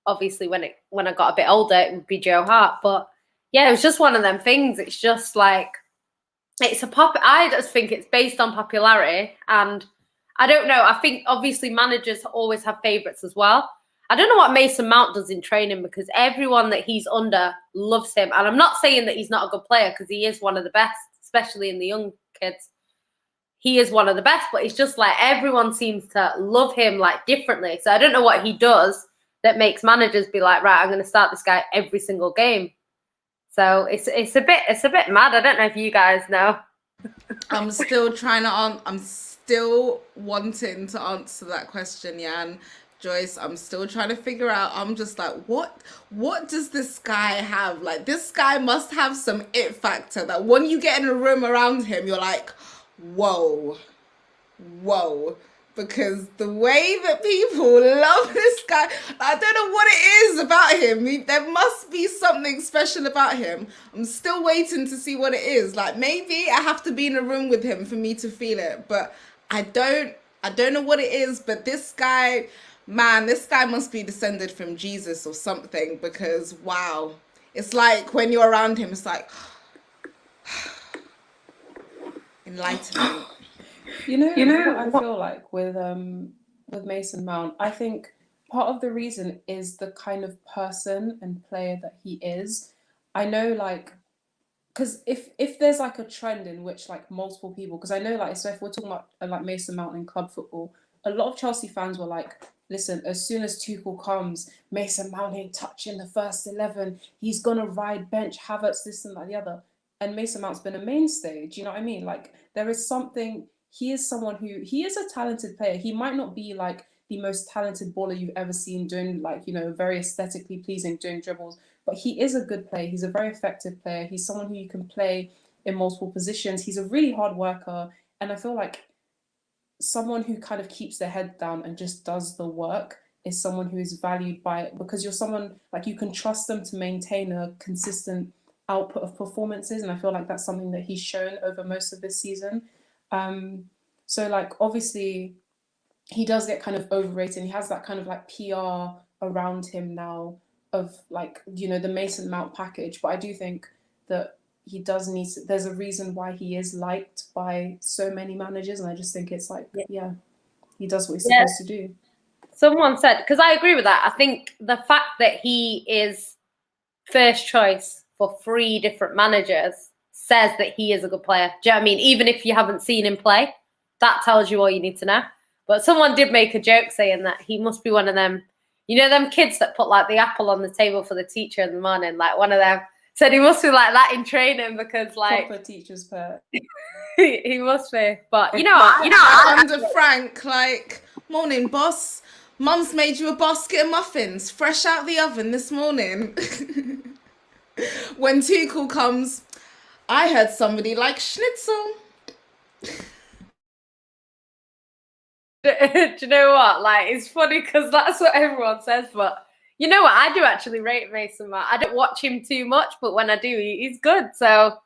Obviously when I got a bit older, it would be Joe Hart, but. Yeah, it was just one of them things. It's just like I just think it's based on popularity, and I don't know. I think obviously managers always have favourites as well. I don't know what Mason Mount does in training because everyone that he's under loves him, and I'm not saying that he's not a good player because he is one of the best, especially in the young kids. He is one of the best, but it's just like everyone seems to love him like differently. So I don't know what he does that makes managers be like, right, I'm going to start this guy every single game. So it's a bit mad. I don't know if you guys know. I'm still I'm still wanting to answer that question, Jan. Joyce, I'm still trying to figure out. I'm just like, what does this guy have? Like, this guy must have some it factor that when you get in a room around him, you're like, whoa. Because the way that people love this guy, I don't know what it is about him. There must be something special about him. I'm still waiting to see what it is. Like, maybe I have to be in a room with him for me to feel it. But I don't know what it is. But this guy, man, this guy must be descended from Jesus or something. Because, wow. It's like when you're around him, it's like enlightenment. You know what I feel like with Mason Mount? I think part of the reason is the kind of person and player that he is. I know, like, because if there's like a trend in which like multiple people, because I know like, so if we're talking about like Mason Mount in club football, a lot of Chelsea fans were like, listen, as soon as Tuchel comes, Mason Mount ain't touching the first 11. He's gonna ride bench Havertz, this and that, the other. And Mason Mount's been a mainstay. Do you know what I mean? Like there is something. He is someone he is a talented player. He might not be like the most talented baller you've ever seen doing like, you know, very aesthetically pleasing doing dribbles, but he is a good player. He's a very effective player. He's someone who you can play in multiple positions. He's a really hard worker. And I feel like someone who kind of keeps their head down and just does the work is someone who is valued by it because you're someone like you can trust them to maintain a consistent output of performances. And I feel like that's something that he's shown over most of this season. So like obviously he does get kind of overrated. He has that kind of like PR around him now of like, you know, the Mason Mount package. But I do think that he does need to, there's a reason why he is liked by so many managers. And I just think it's like, yeah he does what he's supposed to do. Someone said, because I agree with that. I think the fact that he is first choice for 3 different managers says that he is a good player. Do you know what I mean? Even if you haven't seen him play, that tells you all you need to know. But someone did make a joke saying that he must be one of them, you know, them kids that put like the apple on the table for the teacher in the morning, like one of them. Said he must be like that in training because like proper teacher's pet. he must be. But you know, under Frank, like, morning boss. Mum's made you a basket of muffins, fresh out the oven this morning. When Tuchel comes, I heard somebody like schnitzel. Do you know what? Like, it's funny because that's what everyone says. But you know what? I do actually rate Mason Mount. I don't watch him too much, but when I do, he's good. So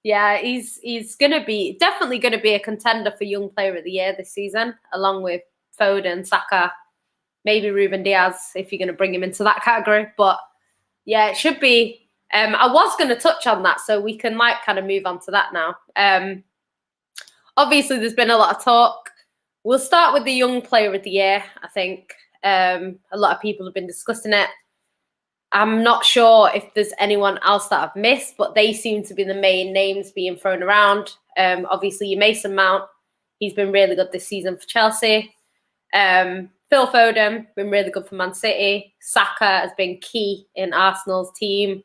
yeah, he's definitely gonna be a contender for Young Player of the Year this season, along with Foden, Saka, maybe Ruben Diaz if you're gonna bring him into that category. But yeah, it should be. I was going to touch on that, so we can like kind of move on to that now. Obviously, there's been a lot of talk. We'll start with the Young Player of the Year. I think a lot of people have been discussing it. I'm not sure if there's anyone else that I've missed, but they seem to be the main names being thrown around. Obviously, your Mason Mount, he's been really good this season for Chelsea. Phil Foden, been really good for Man City. Saka has been key in Arsenal's team.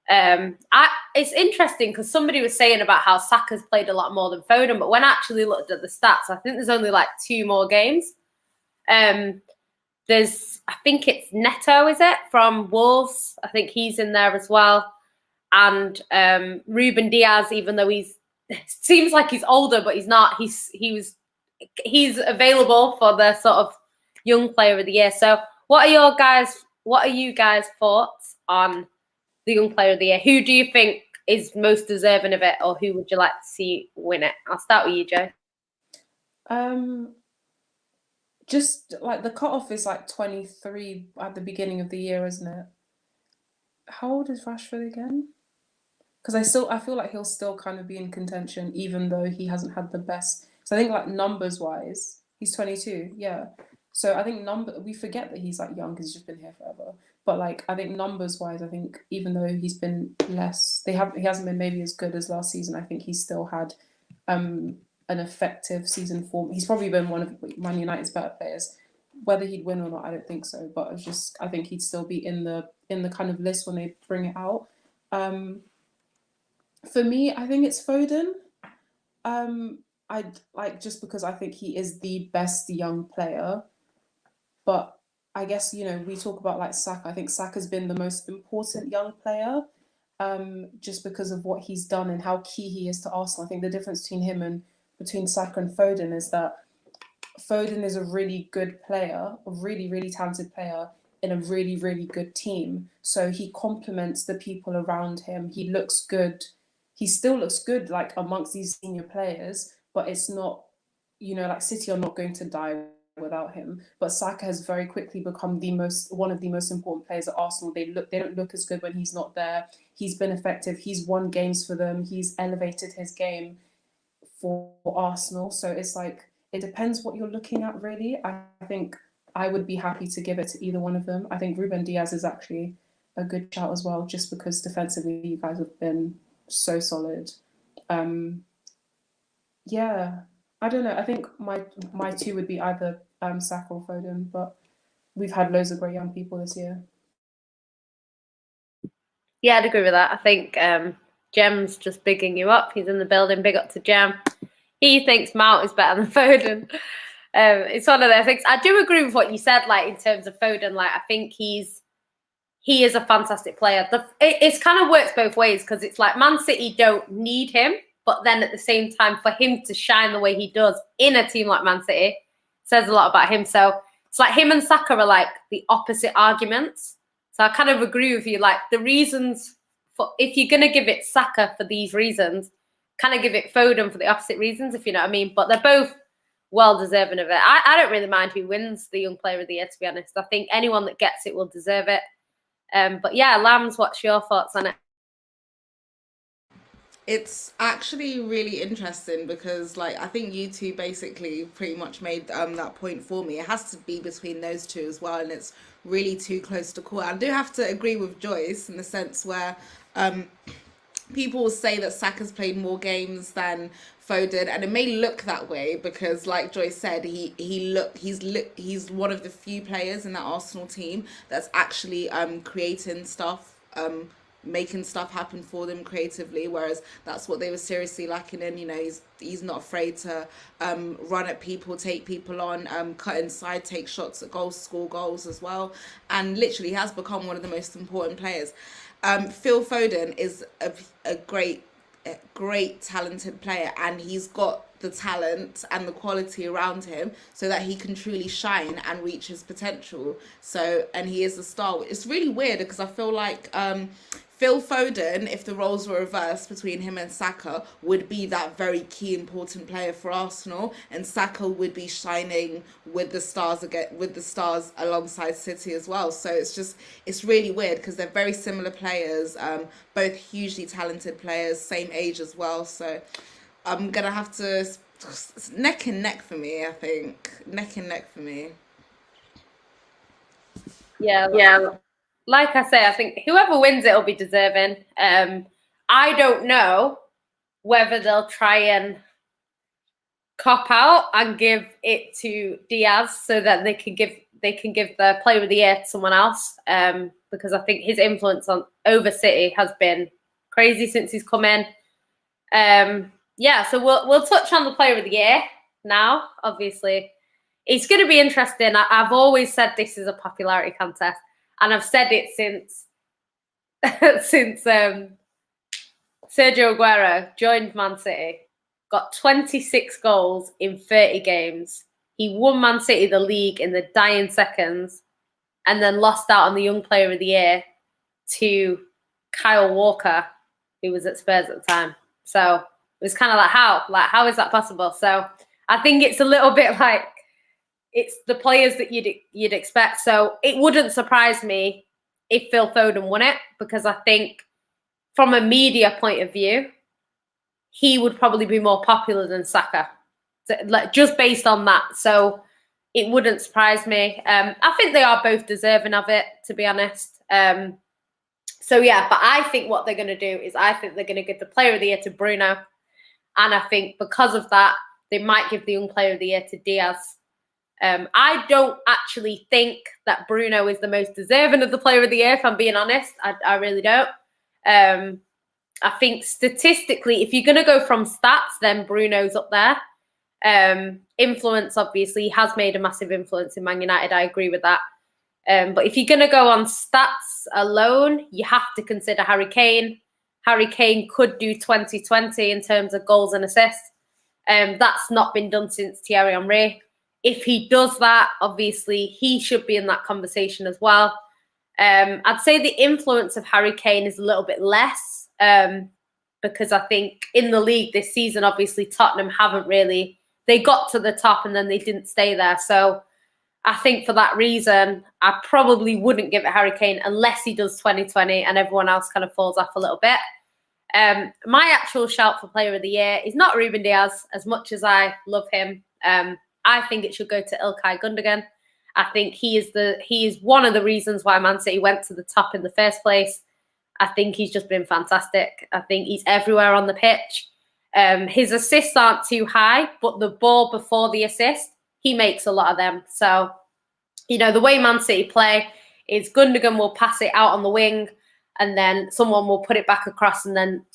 It's interesting because somebody was saying about how Saka's played a lot more than Foden, but when I actually looked at the stats, I think there's only like 2 more games. I think it's Neto, is it, from Wolves? I think he's in there as well. And Ruben Diaz, even though seems like he's older, but he's not. He's available for the sort of young player of the year. So what are you guys' thoughts on the young player of the year? Who do you think is most deserving of it, or who would you like to see win it? I'll start with you, Joe. Just like the cutoff is like 23 at the beginning of the year, isn't it? How old is Rashford again? Because I feel like he'll still kind of be in contention, even though he hasn't had the best. So I think like numbers wise, he's 22, yeah. So I think we forget that he's like young because he's just been here forever. But like I think numbers wise, I think even though he's been less, he hasn't been maybe as good as last season. I think he's still had an effective season form. He's probably been one of Man United's better players. Whether he'd win or not, I don't think so. But I think he'd still be in the kind of list when they bring it out. For me, I think it's Foden. I'd like just because I think he is the best young player. But I guess, we talk about like Saka. I think Saka's been the most important young player, just because of what he's done and how key he is to Arsenal. I think the difference between Saka and Foden is that Foden is a really good player, a really, really talented player in a really, really good team. So he complements the people around him. He looks good. He still looks good, like amongst these senior players, but it's not, like City are not going to die without him. But Saka has very quickly become one of the most important players at Arsenal. They don't look as good when he's not there. He's been effective. He's won games for them. He's elevated his game for Arsenal. So it's like, it depends what you're looking at, really. I think I would be happy to give it to either one of them. I think Ruben Diaz is actually a good shout as well, just because defensively you guys have been so solid. Yeah, I don't know. I think my two would be either Saka or Foden, but we've had loads of great young people this year. Yeah, I'd agree with that. I think Jem's just bigging you up. He's in the building. Big up to Jem. He thinks Mount is better than Foden. It's one of those things. I do agree with what you said, like in terms of Foden. Like I think he is a fantastic player. It's kind of works both ways because it's like Man City don't need him, but then at the same time, for him to shine the way he does in a team like Man City says a lot about him. So it's like him and Saka are like the opposite arguments. So I kind of agree with you. Like the reasons if you're gonna give it Saka for these reasons, kind of give it Foden for the opposite reasons, if you know what I mean. But they're both well deserving of it. I don't really mind who wins the Young Player of the Year, to be honest. I think anyone that gets it will deserve it. But yeah, Lambs, what's your thoughts on it? It's actually really interesting because, like, I think you two basically pretty much made that point for me. It has to be between those two as well, and it's really too close to call. I do have to agree with Joyce in the sense where people will say that Saka's played more games than Foden, and it may look that way because, like Joyce said, he's one of the few players in that Arsenal team that's actually creating stuff, making stuff happen for them creatively, whereas that's what they were seriously lacking in. He's not afraid to run at people, take people on, cut inside, take shots at goals, score goals as well, and literally has become one of the most important players. Phil Foden is a great talented player, and he's got the talent and the quality around him so that he can truly shine and reach his potential. So, and he is a star. It's really weird because I feel like Phil Foden, if the roles were reversed between him and Saka, would be that very key important player for Arsenal, and Saka would be shining with the stars alongside City as well. So it's really weird because they're very similar players, both hugely talented players, same age as well. So I'm gonna have to neck and neck for me. I think neck and neck for me. Yeah. Like I say, I think whoever wins it will be deserving. I don't know whether they'll try and cop out and give it to Diaz so that they can give the Player of the Year to someone else. Because I think his influence over City has been crazy since he's come in. Yeah, so we'll touch on the Player of the Year now. Obviously, it's going to be interesting. I've always said this is a popularity contest, and I've said it since Sergio Aguero joined Man City, got 26 goals in 30 games. He won Man City the league in the dying seconds, and then lost out on the Young Player of the Year to Kyle Walker, who was at Spurs at the time. So it was kind of like, how is that possible? So I think it's a little bit like it's the players that you'd expect. So it wouldn't surprise me if Phil Foden won it, because I think from a media point of view, he would probably be more popular than Saka, like just based on that. So it wouldn't surprise me. I think they are both deserving of it, to be honest. So yeah, but I think what they're going to do is I think they're going to give the Player of the Year to Bruno, and I think because of that, they might give the Young Player of the Year to Diaz. I don't actually think that Bruno is the most deserving of the Player of the Year, if I'm being honest. I really don't. I think statistically, if you're going to go from stats, then Bruno's up there. Influence, obviously, he has made a massive influence in Man United. I agree with that. But if you're going to go on stats alone, you have to consider Harry Kane. Harry Kane could do 2020 in terms of goals and assists. That's not been done since Thierry Henry. If he does that, obviously, he should be in that conversation as well. I'd say the influence of Harry Kane is a little bit less, because I think in the league this season, obviously, Tottenham haven't really... They got to the top and then they didn't stay there. So I think for that reason, I probably wouldn't give it Harry Kane unless he does 2020 and everyone else kind of falls off a little bit. My actual shout for Player of the Year is not Ruben Diaz, as much as I love him. I think it should go to Ilkay Gundogan. I think he is one of the reasons why Man City went to the top in the first place. I think he's just been fantastic. I think he's everywhere on the pitch. His assists aren't too high, but the ball before the assist, he makes a lot of them. So, the way Man City play is Gundogan will pass it out on the wing, and then someone will put it back across, and then,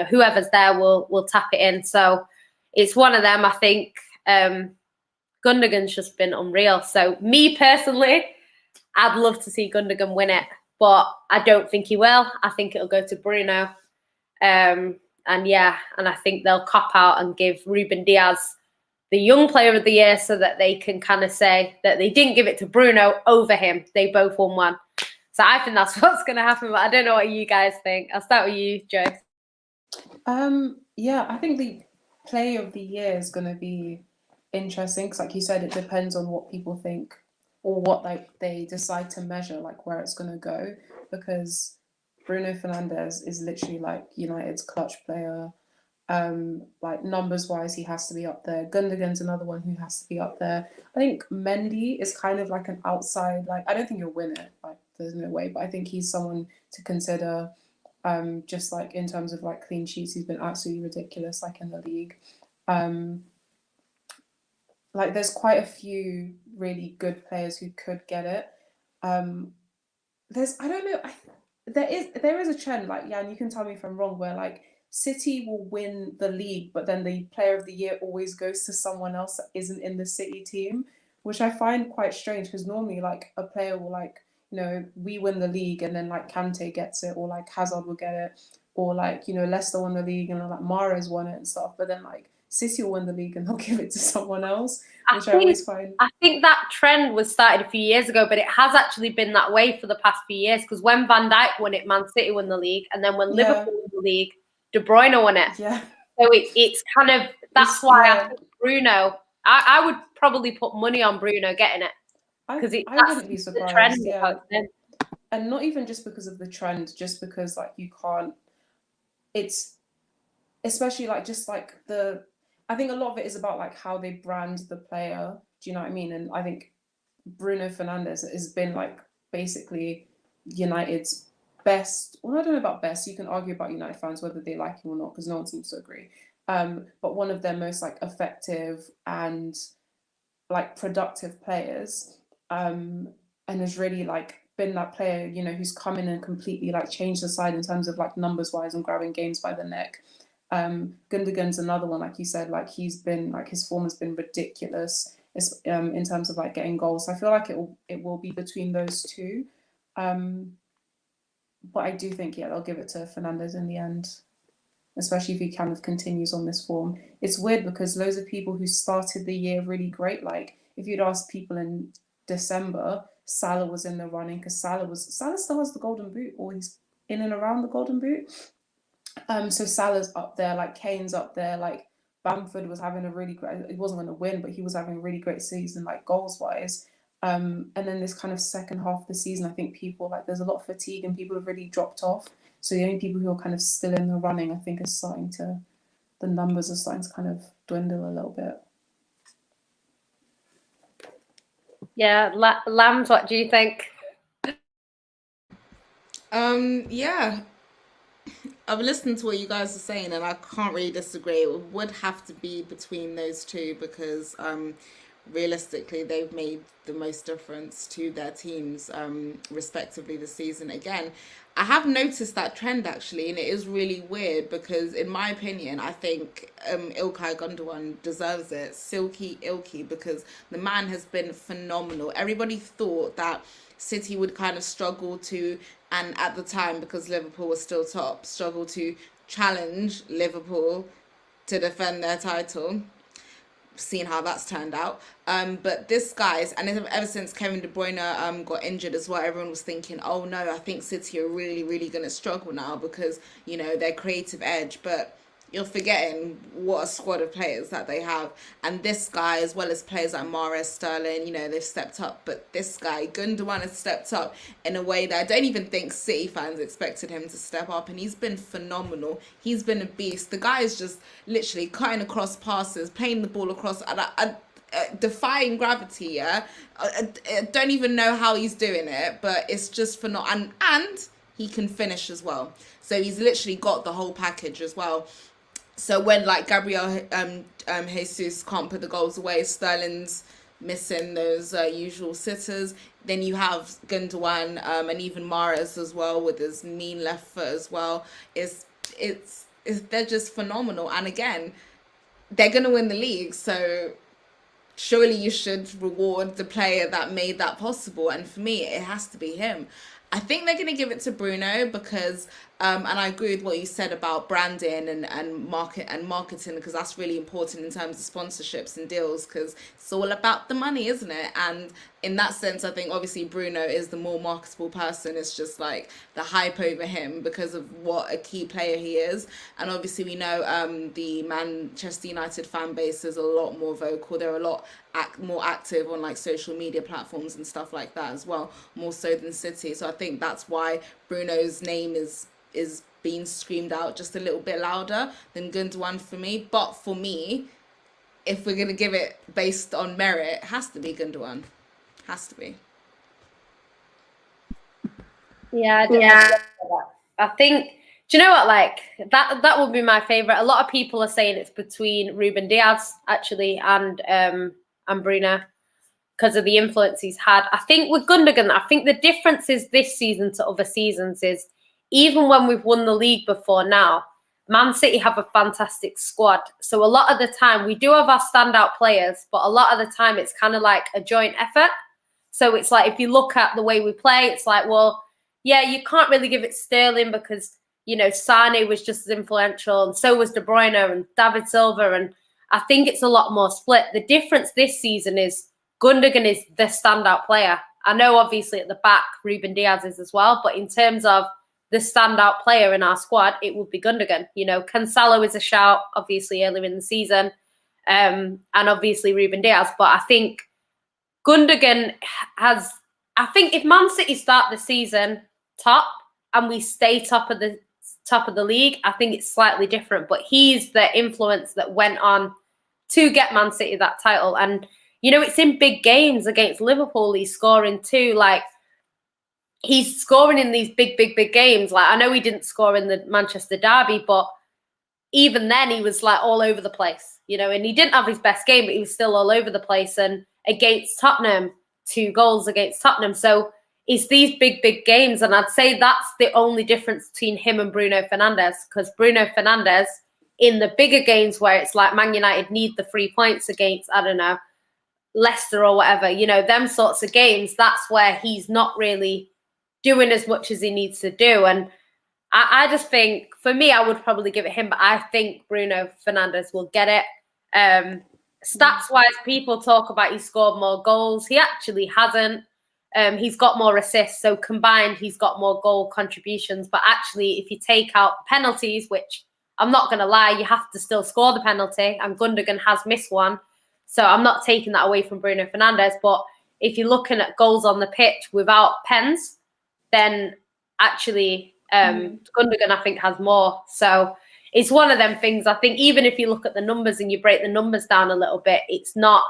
whoever's there will tap it in. So it's one of them. I think Gundogan's just been unreal. So me personally, I'd love to see Gundogan win it, but I don't think he will. I think it'll go to Bruno. And I think they'll cop out and give Ruben Diaz the Young Player of the Year so that they can kind of say that they didn't give it to Bruno over him. They both won one. So I think that's what's going to happen, but I don't know what you guys think. I'll start with you, Joe. I think the Player of the Year is going to be interesting because, like you said, it depends on what people think or what they decide to measure, like where it's going to go, because Bruno Fernandes is literally like United's clutch player. Like numbers wise, he has to be up there. Gundogan's another one who has to be up there. I think Mendy is kind of like an outside, like I don't think he'll win it, like there's no way, but I think he's someone to consider. Just like in terms of like clean sheets, he's been absolutely ridiculous, like in the league. Like there's quite a few really good players who could get it. There's, I don't know, there is a trend, like, yeah, and you can tell me if I'm wrong, where like City will win the league, but then the Player of the Year always goes to someone else that isn't in the City team, which I find quite strange because normally like a player will like, we win the league and then like Kante gets it, or like Hazard will get it, or like, Leicester won the league and like Mahrez won it and stuff, but then like City will win the league and they'll give it to someone else, which I always find. I think that trend was started a few years ago, but it has actually been that way for the past few years, because when Van Dijk won it, Man City won the league, and then when Liverpool won the league, De Bruyne won it. Yeah. So it's kind of, that's why I think Bruno, I would probably put money on Bruno getting it. Because I wouldn't be surprised. Yeah. And not even just because of the trend, just because like you can't, it's especially like just like I think a lot of it is about like how they brand the player. Do you know what I mean? And I think Bruno Fernandes has been like basically United's best. Well, I don't know about best. You can argue about United fans whether they like him or not, because no one seems to agree. But one of their most like effective and like productive players, and has really like been that player, who's come in and completely like changed the side in terms of like numbers wise and grabbing games by the neck. Gundogan's another one, like you said, like he's been like his form has been ridiculous in terms of like getting goals. So I feel like it will be between those two. But I do think, yeah, they'll give it to Fernandes in the end, especially if he kind of continues on this form. It's weird because loads of people who started the year really great, like if you'd ask people in December, Salah was in the running because Salah still has the golden boot, or he's in and around the golden boot. So Salah's up there, like Kane's up there, like Bamford was having a really great, he wasn't going to win, but he was having a really great season, like goals wise. And then this kind of second half of the season, I think people like there's a lot of fatigue and people have really dropped off. So the only people who are kind of still in the running, I think, the numbers are starting to kind of dwindle a little bit. Yeah, Lambs, what do you think? Yeah, I've listened to what you guys are saying, and I can't really disagree. It would have to be between those two because realistically, they've made the most difference to their teams, respectively, this season. Again, I have noticed that trend actually, and it is really weird because, in my opinion, I think Ilkay Gundogan deserves it, Silky Ilky, because the man has been phenomenal. Everybody thought that City would kind of struggle to, and at the time, because Liverpool was still top, struggle to challenge Liverpool to defend their title. Seen how that's turned out. But this guy's, and ever since Kevin De Bruyne got injured as well, everyone was thinking, oh no, I think City are really, really going to struggle now because, you know, their creative edge. But you're forgetting what a squad of players that they have. And this guy, as well as players like Mahrez, Sterling, you know, they've stepped up. But this guy, Gundogan, has stepped up in a way that I don't even think City fans expected him to step up. And he's been phenomenal. He's been a beast. The guy is just literally cutting across passes, playing the ball across, defying gravity, yeah? I don't even know how he's doing it, but it's just phenomenal. And he can finish as well. So he's literally got the whole package as well. So when like Gabriel Jesus can't put the goals away, Sterling's missing those usual sitters. Then you have Gundogan and even Mahrez as well with his mean left foot as well. They're just phenomenal. And again, they're gonna win the league, so surely you should reward the player that made that possible. And for me, it has to be him. I think they're going to give it to Bruno because, and I agree with what you said about branding and marketing, because that's really important in terms of sponsorships and deals, because it's all about the money, isn't it? And in that sense, I think obviously Bruno is the more marketable person. It's just like the hype over him because of what a key player he is. And obviously we know the Manchester United fan base is a lot more vocal. They're a lot more active on like social media platforms and stuff like that as well, more so than City. So I think that's why Bruno's name is being screamed out just a little bit louder than Gundogan for me. But for me, if we're going to give it based on merit, it has to be Gundogan. Has to be. Yeah, I think, do you know what, like that would be my favorite. A lot of people are saying it's between Ruben Diaz actually and Bruno because of the influence he's had. I think with Gundogan, I think the difference is this season to other seasons is even when we've won the league before now, Man City have a fantastic squad. So a lot of the time we do have our standout players, but a lot of the time it's kind of like a joint effort. So it's like, if you look at the way we play, it's like, well, yeah, you can't really give it Sterling because, you know, Sane was just as influential and so was De Bruyne and David Silva. And I think it's a lot more split. The difference this season is Gundogan is the standout player. I know obviously at the back, Ruben Diaz is as well, but in terms of the standout player in our squad, it would be Gundogan. You know, Cancelo is a shout, obviously, earlier in the season, and obviously Ruben Diaz. But I think Gundogan has, I think if Man City start the season top and we stay top of the league, I think it's slightly different. But he's the influence that went on to get Man City that title. And, you know, it's in big games against Liverpool. He's scoring too. Like, he's scoring in these big games. Like, I know he didn't score in the Manchester derby, but even then he was like all over the place, you know, and he didn't have his best game, but he was still all over the place. And against Tottenham, 2 goals against Tottenham. So it's these big games. And I'd say that's the only difference between him and Bruno Fernandes, because Bruno Fernandes in the bigger games where it's like Man United need the 3 points against, I don't know, Leicester or whatever, you know, them sorts of games, that's where he's not really doing as much as he needs to do. And I just think, for me, I would probably give it him, but I think Bruno Fernandes will get it. Stats-wise, people talk about he scored more goals. He actually hasn't. He's got more assists, so combined, he's got more goal contributions. But actually, if you take out penalties, which I'm not going to lie, you have to still score the penalty, and Gundogan has missed one. So I'm not taking that away from Bruno Fernandes. But if you're looking at goals on the pitch without pens, then actually Gundogan, I think, has more. So it's one of them things. I think even if you look at the numbers and you break the numbers down a little bit, it's not,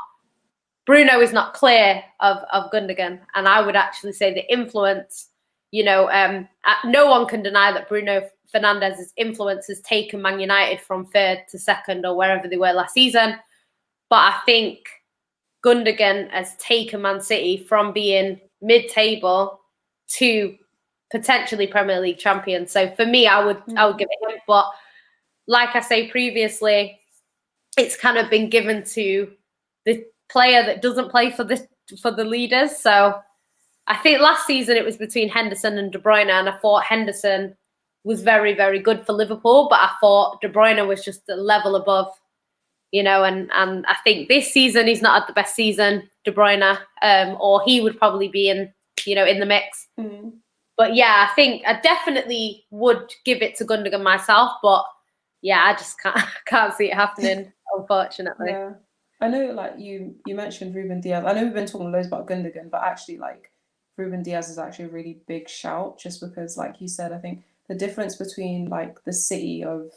Bruno is not clear of Gundogan. And I would actually say the influence, you know, no one can deny that Bruno Fernandes' influence has taken Man United from third to second or wherever they were last season. But I think Gundogan has taken Man City from being mid-table to potentially Premier League champion. So for me, I would give it him. But like I say previously, it's kind of been given to the player that doesn't play for the leaders. So I think last season it was between Henderson and De Bruyne, and I thought Henderson was very, very good for Liverpool, but I thought De Bruyne was just a level above. You know, and I think this season he's not had the best season, De Bruyne, or he would probably be in the mix. But yeah, I think I definitely would give it to Gundogan myself. But yeah, I just can't see it happening, unfortunately. Yeah, I know. Like you mentioned Ruben Diaz. I know we've been talking loads about Gundogan, but actually, like Ruben Diaz is actually a really big shout, just because, like you said, I think the difference between like the City of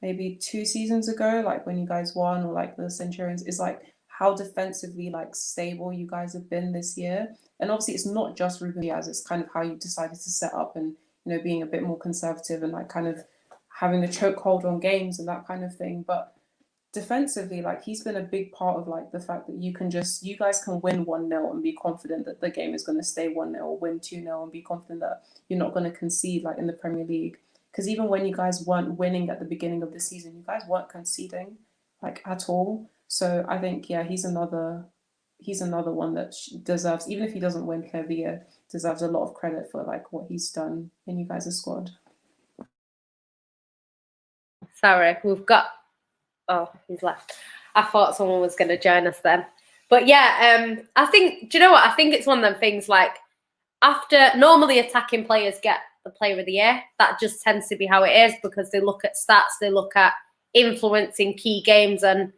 maybe 2 seasons ago, like when you guys won, or like the Centurions, is like how defensively like stable you guys have been this year. And obviously it's not just Ruben Diaz, it's kind of how you decided to set up, and you know, being a bit more conservative and like kind of having a chokehold on games and that kind of thing. But defensively, like he's been a big part of like the fact that you guys can win 1-0 and be confident that the game is going to stay 1-0, or win 2-0 and be confident that you're not going to concede like in the Premier League. Because even when you guys weren't winning at the beginning of the season, you guys weren't conceding like at all. So I think, yeah, he's another one that deserves, even if he doesn't win Player of the Year, deserves a lot of credit for like what he's done in you guys' squad. Sorry, he's left. I thought someone was going to join us then. But yeah, I think, do you know what? I think it's one of them things like, after normally attacking players get the Player of the Year, that just tends to be how it is, because they look at stats, they look at influence in key games, and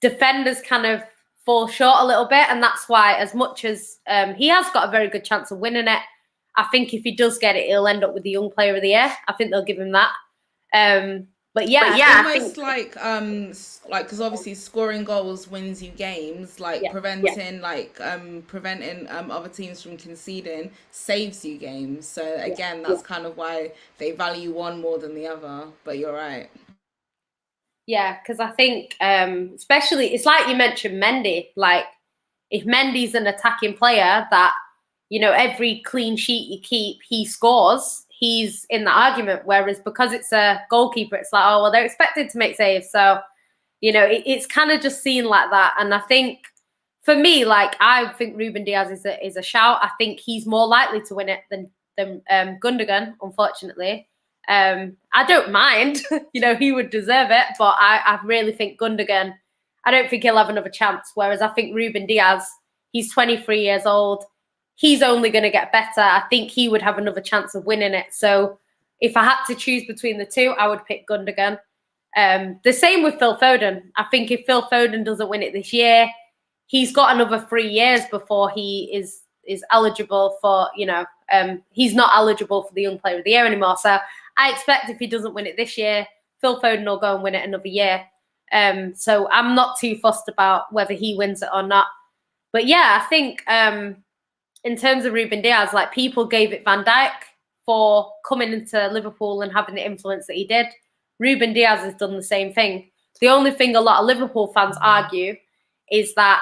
defenders kind of fall short a little bit. And that's why, as much as he has got a very good chance of winning it, I think if he does get it, he'll end up with the Young Player of the Year. I think they'll give him that. But yeah, almost like because obviously scoring goals wins you games, like preventing other teams from conceding saves you games. So again, that's kind of why they value one more than the other. But you're right. Yeah, because I think especially, it's like you mentioned Mendy. Like if Mendy's an attacking player that, you know, every clean sheet you keep, he scores, he's in the argument. Whereas because it's a goalkeeper, it's like, oh, well, they're expected to make saves. So, you know, it's kind of just seen like that. And I think for me, like, I think Ruben Diaz is a shout. I think he's more likely to win it than Gundogan, unfortunately. I don't mind, you know, he would deserve it, but I really think Gundogan, I don't think he'll have another chance. Whereas I think Ruben Diaz, he's 23 years old. He's only going to get better. I think he would have another chance of winning it. So if I had to choose between the two, I would pick Gundogan. The same with Phil Foden. I think if Phil Foden doesn't win it this year, he's got another 3 years before he is eligible for, you know, he's not eligible for the Young Player of the Year anymore. So I expect if he doesn't win it this year, Phil Foden will go and win it another year. So I'm not too fussed about whether he wins it or not. But yeah, I think in terms of Ruben Diaz, like, people gave it Van Dijk for coming into Liverpool and having the influence that he did. Ruben Diaz has done the same thing. The only thing a lot of Liverpool fans argue is that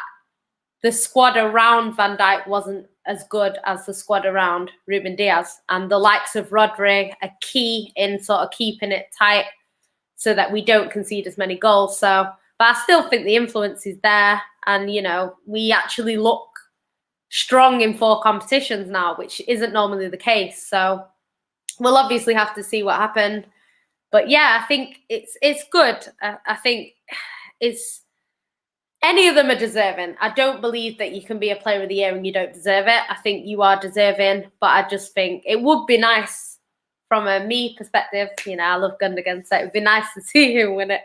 the squad around Van Dijk wasn't as good as the squad around Ruben Diaz. And the likes of Rodri are key in sort of keeping it tight so that we don't concede as many goals. So But I still think the influence is there, and you know, we actually look strong in 4 competitions now, which isn't normally the case. So we'll obviously have to see what happened. But yeah, I think it's good. I think it's any of them are deserving. I don't believe that you can be a player of the year and you don't deserve it. I think you are deserving, but I just think it would be nice from a me perspective. You know, I love Gundogan, so it would be nice to see him win it.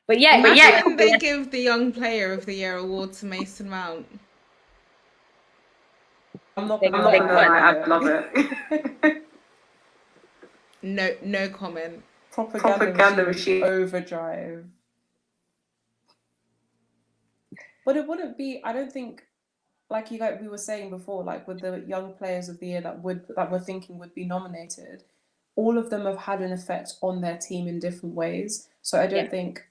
But yeah, Imagine they give the Young Player of the Year award to Mason Mount. I'm not gonna lie, I'd love it. No comment. Propaganda machine overdrive. But it wouldn't be, I don't think, like we were saying before, like with the Young Players of the Year that we're thinking would be nominated, all of them have had an effect on their team in different ways. So I don't think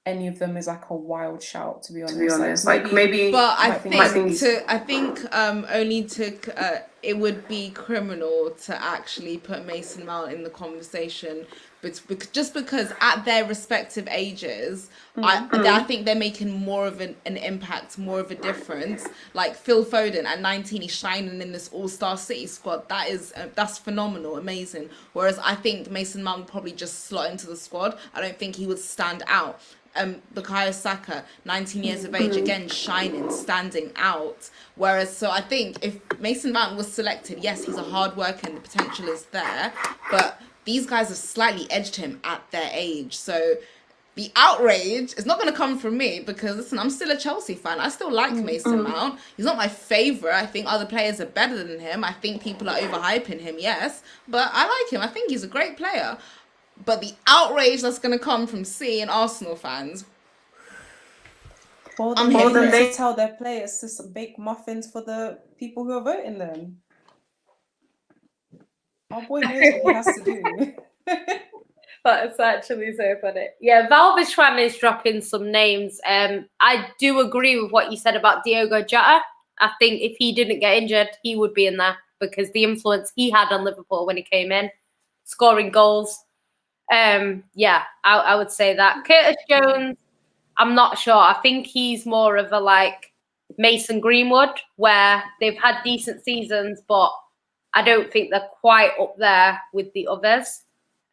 any of them is like a wild shout, to be honest. Like maybe but I think only to it would be criminal to actually put Mason Mount in the conversation, but just because at their respective ages, I think they're making more of an impact, more of a difference. Like Phil Foden at 19, he's shining in this All-Star City squad. That's phenomenal, amazing. Whereas I think Mason Mount would probably just slot into the squad. I don't think he would stand out. Bukayo Saka, 19 years of age, again shining, standing out. Whereas, so I think if Mason Mount was selected, yes, he's a hard worker and the potential is there, but these guys have slightly edged him at their age. So the outrage is not going to come from me because, listen, I'm still a Chelsea fan. I still like Mason Mount. He's not my favourite. I think other players are better than him. I think people are overhyping him, yes, but I like him. I think he's a great player. But the outrage that's going to come from seeing Arsenal fans. Well, then they tell their players to bake muffins for the people who are voting them. Our boy knows what he has to do. That's actually so funny. Yeah, Valvishwan is dropping some names. I do agree with what you said about Diogo Jota. I think if he didn't get injured, he would be in there because the influence he had on Liverpool when he came in, scoring goals. Yeah, I would say that. Curtis Jones, I'm not sure. I think he's more of a like Mason Greenwood, where they've had decent seasons, but I don't think they're quite up there with the others.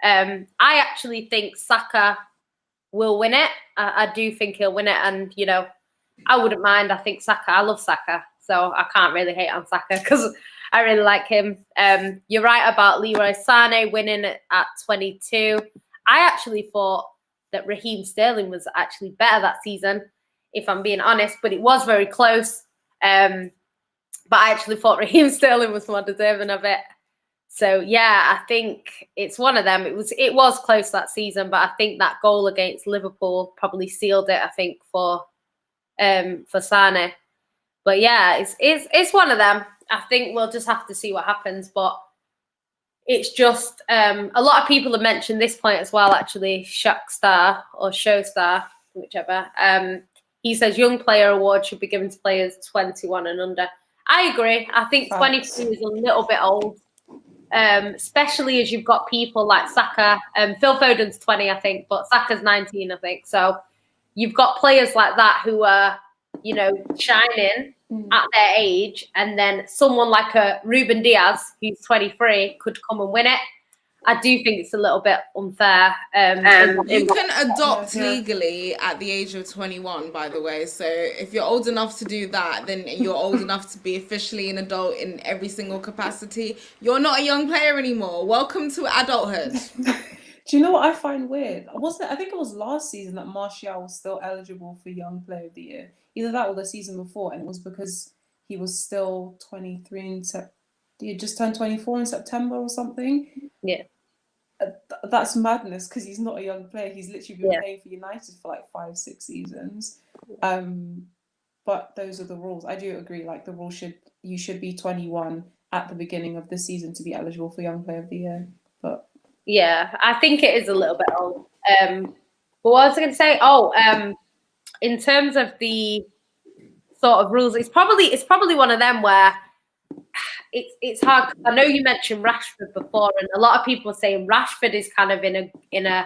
I actually think Saka will win it. I do think he'll win it, and you know, I wouldn't mind. I think Saka. I love Saka, so I can't really hate on Saka because I really like him. You're right about Leroy Sané winning at 22. I actually thought that Raheem Sterling was actually better that season, if I'm being honest, but it was very close. But I actually thought Raheem Sterling was more deserving of it. So yeah, I think it's one of them. It was close that season, but I think that goal against Liverpool probably sealed it. I think for Sané. But yeah, it's one of them. I think we'll just have to see what happens. But it's just a lot of people have mentioned this point as well. Actually, Shackstar or Showstar, whichever. He says young player award should be given to players 21 and under. I agree. I think 22 is a little bit old, especially as you've got people like Saka. Phil Foden's 20, I think, but Saka's 19, I think. So you've got players like that who are, you know, shining at their age, and then someone like a Ruben Diaz, who's 23, could come and win it. I do think it's a little bit unfair. You can adopt legally at the age of 21, by the way. So if you're old enough to do that, then you're old enough to be officially an adult in every single capacity. You're not a young player anymore. Welcome to adulthood. Do you know what I find weird? I think it was last season that Martial was still eligible for Young Player of the Year. Either that or the season before, and it was because he was still 23 he had just turned 24 in September or something. Yeah. That's madness because he's not a young player. He's literally been playing for United for like 5-6 seasons. But those are the rules. I do agree. Like the rule you should be 21 at the beginning of the season to be eligible for Young Player of the Year. But yeah, I think it is a little bit old. But what was I going to say? In terms of the sort of rules, it's probably one of them where it's hard. I know you mentioned Rashford before, and a lot of people are saying Rashford is kind of in a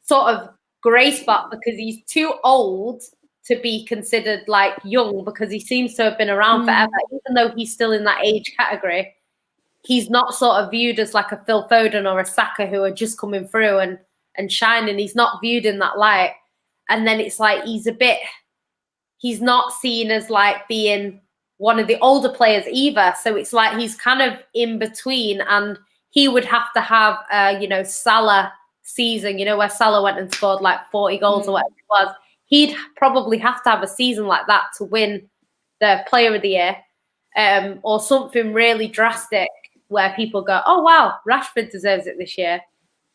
sort of grey spot because he's too old to be considered like young because he seems to have been around forever, even though he's still in that age category. He's not sort of viewed as like a Phil Foden or a Saka who are just coming through and shining. He's not viewed in that light. And then it's like he's not seen as like being one of the older players either. So it's like he's kind of in between, and he would have to have Salah season, where Salah went and scored like 40 goals or whatever it was. He'd probably have to have a season like that to win the Player of the Year, or something really drastic where people go, oh, wow, Rashford deserves it this year.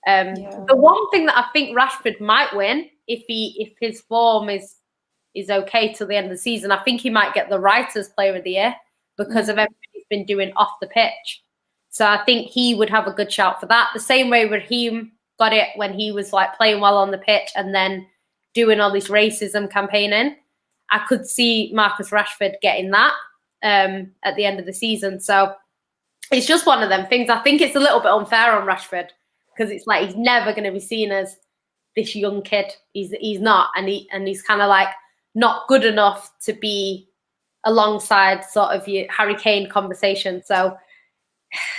The one thing that I think Rashford might win if his form is okay till the end of the season, I think he might get the Writers' Player of the Year because of everything he's been doing off the pitch. So I think he would have a good shout for that. The same way Raheem got it when he was like playing well on the pitch and then doing all this racism campaigning. I could see Marcus Rashford getting that at the end of the season. So it's just one of them things. I think it's a little bit unfair on Rashford because it's like he's never going to be seen as this young kid. He's not, and he's kind of like not good enough to be alongside sort of your Harry Kane conversation. So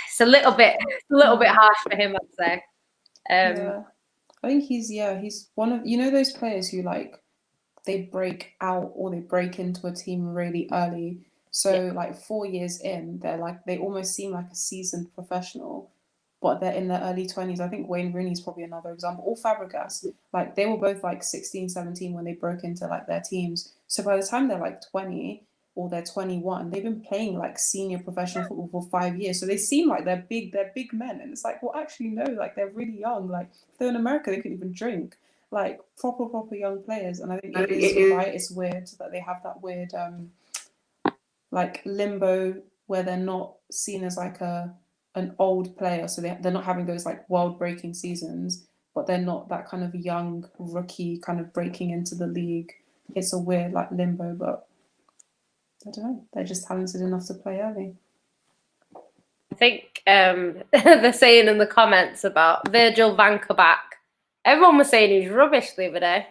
it's a little bit harsh for him, I'd say. I think he's one of those players who like they break out or they break into a team really early. So like 4 years in, they almost seem like a seasoned professional, but they're in their early 20s. I think Wayne Rooney's probably another example. Or Fabregas, like they were both like 16, 17 when they broke into like their teams. So by the time they're like 20 or they're 21, they've been playing like senior professional football for 5 years. So they seem like they're big men. And it's like, well, actually, no, like they're really young. Like if they're in America, they couldn't even drink. Like proper young players. And I think it's weird that they have that weird like limbo where they're not seen as like an old player, so they're not having those like world-breaking seasons, but they're not that kind of young rookie kind of breaking into the league. It's a weird like limbo, but I don't know. They're just talented enough to play early. I think they're saying in the comments about Virgil van Kabak. Everyone was saying he's rubbish the other day.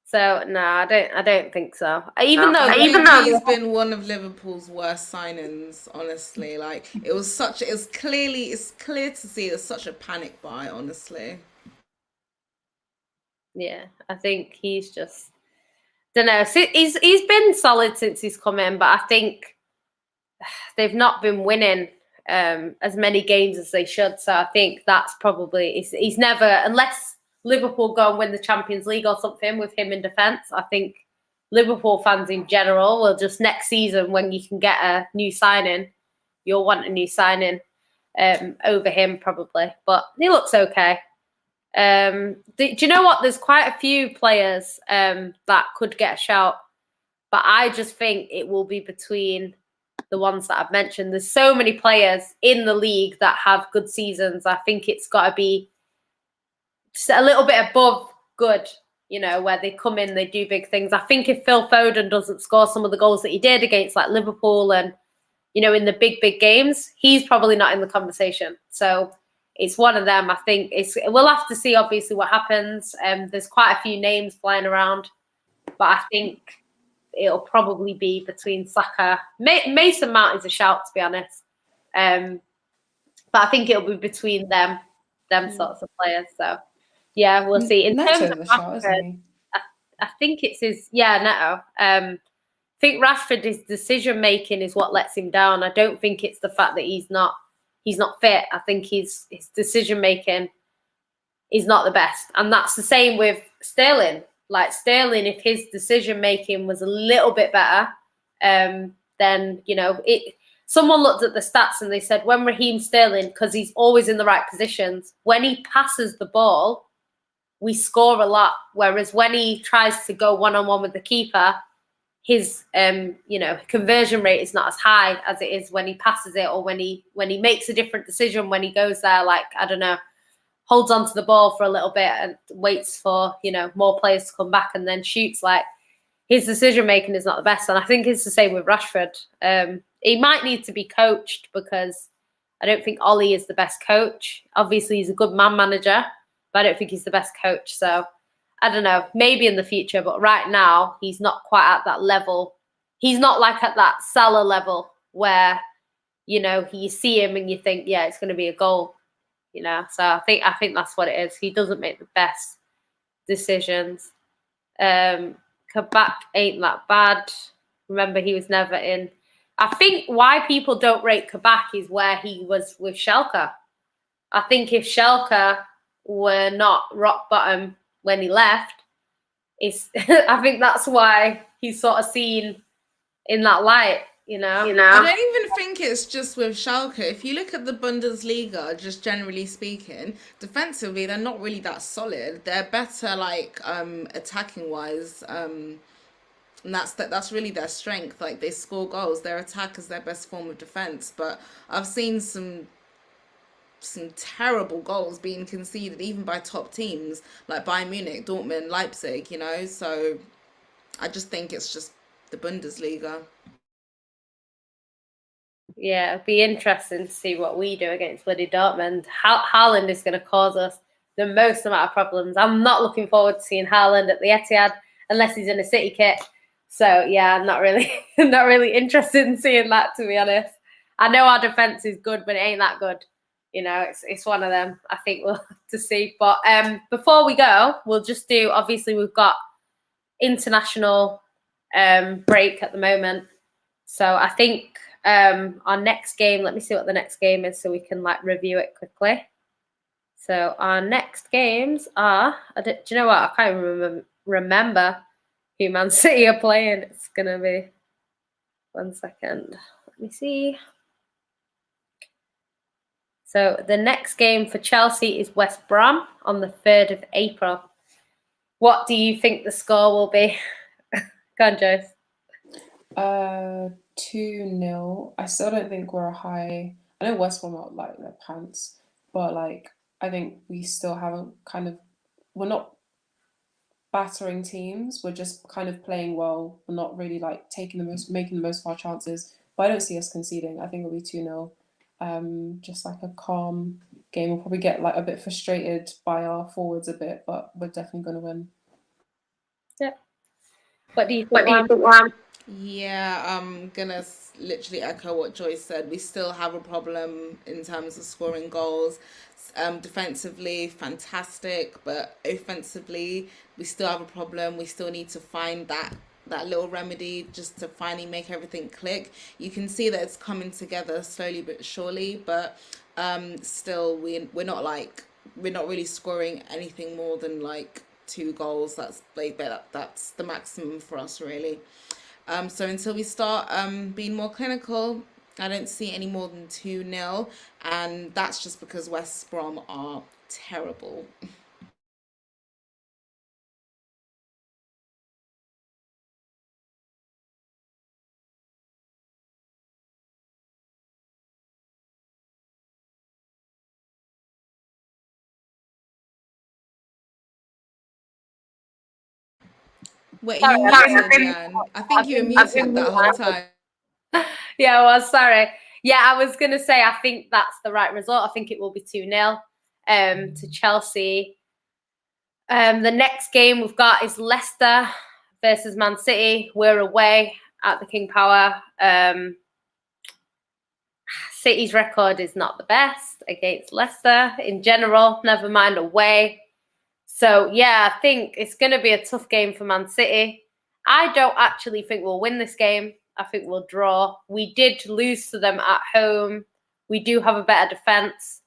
So no, I don't think so. Even though he's been one of Liverpool's worst signings, honestly. Like it's clear to see it's such a panic buy, honestly. Yeah, I think he's just don't know. He's been solid since he's come in, but I think they've not been winning as many games as they should. So I think that's probably he's never, unless Liverpool go and win the Champions League or something with him in defence. I think Liverpool fans in general will just next season, when you can get a new signing, you'll want a new signing over him probably. But he looks okay. Do you know what? There's quite a few players that could get a shout, but I just think it will be between the ones that I've mentioned. There's so many players in the league that have good seasons. I think it's got to be a little bit above good, where they come in, they do big things. I think if Phil Foden doesn't score some of the goals that he did against like Liverpool and, in the big games, he's probably not in the conversation. So it's one of them. I think we'll have to see obviously what happens. There's quite a few names flying around, but I think it'll probably be between Saka. Mason Mount is a shout, to be honest. But I think it'll be between them sorts of players. So yeah, we'll see. In terms of Rashford, I think it's his. Yeah, Neto. I think Rashford's decision making is what lets him down. I don't think it's the fact that he's not fit. I think his decision making is not the best, and that's the same with Sterling. Like Sterling, if his decision making was a little bit better, then Someone looked at the stats and they said when Raheem Sterling, because he's always in the right positions, when he passes the ball, we score a lot. Whereas when he tries to go one-on-one with the keeper, his conversion rate is not as high as it is when he passes it, or when he makes a different decision, when he goes there, like, I don't know, holds onto the ball for a little bit and waits for, more players to come back and then shoots. Like, his decision making is not the best. And I think it's the same with Rashford. He might need to be coached, because I don't think Ollie is the best coach. Obviously, he's a good man manager, but I don't think he's the best coach. So I don't know, maybe in the future, but right now he's not quite at that level. He's not like at that Salah level where, you know, you see him and you think, yeah, it's going to be a goal, you know. So I think that's what it is. He doesn't make the best decisions. Kabak ain't that bad. Remember, he was never in. I think why people don't rate Kabak is where he was with Schalke. I think if Schalke were not rock bottom when he left, I think that's why he's sort of seen in that light, you know. I don't even think it's just with Schalke. If you look at the Bundesliga, just generally speaking, defensively they're not really that solid. They're better like attacking wise. And that's really their strength. Like they score goals. Their attack is their best form of defense. But I've seen some terrible goals being conceded even by top teams like Bayern Munich, Dortmund, Leipzig, you know. So I just think it's just the Bundesliga. Yeah, it'd be interesting to see what we do against bloody Dortmund. Haaland is going to cause us the most amount of problems. I'm not looking forward to seeing Haaland at the Etihad unless he's in a City kit. So yeah, I'm not really interested in seeing that, to be honest. I know our defense is good, but it ain't that good. You know, it's one of them. I think we'll have to see. But before we go, we'll just do. Obviously, we've got international break at the moment, so I think our next game. Let me see what the next game is, so we can like review it quickly. So our next games are. Do you know what? I can't even remember who Man City are playing. It's gonna be 1 second. Let me see. So the next game for Chelsea is West Brom on the 3rd of April. What do you think the score will be? Go on, Joyce. 2-0. I still don't think we're a high. I know West Brom are like their pants, but like I think we still haven't we're not battering teams. We're just kind of playing well. We're not really like making the most of our chances. But I don't see us conceding. I think it'll be 2-0. Just like a calm game. We'll probably get like a bit frustrated by our forwards a bit, but we're definitely going to win. Yeah. What do you think, Lam? Yeah, I'm gonna literally echo what Joyce said. We still have a problem in terms of scoring goals. Defensively, fantastic, but offensively, we still have a problem. We still need to find that little remedy just to finally make everything click. You can see that it's coming together slowly but surely, but still we're not really scoring anything more than like 2 goals. That's the maximum for us, really. So until we start being more clinical, I don't see any more than 2-0, and that's just because West Brom are terrible. Wait, you muted, Jan. I think you were muted that whole time. Yeah, well, sorry. Yeah, I was going to say I think that's the right result. I think it will be 2-0 to Chelsea. The next game we've got is Leicester versus Man City. We're away at the King Power. City's record is not the best against Leicester in general, never mind away. So, yeah, I think it's going to be a tough game for Man City. I don't actually think we'll win this game. I think we'll draw. We did lose to them at home. We do have a better defence.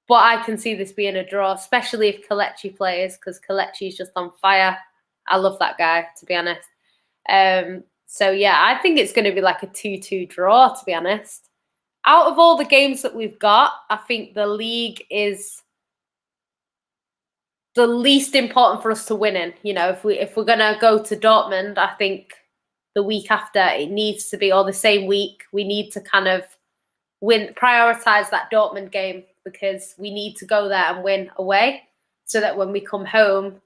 But I can see this being a draw, especially if Kelechi plays, because Kelechi is just on fire. I love that guy, to be honest. So, yeah, I think it's going to be like a 2-2 draw, to be honest. Out of all the games that we've got, I think the league is the least important for us to win in. You know, if we're gonna go to Dortmund, I think the week after it needs to be, or the same week, we need to kind of prioritize that Dortmund game, because we need to go there and win away, so that when we come home,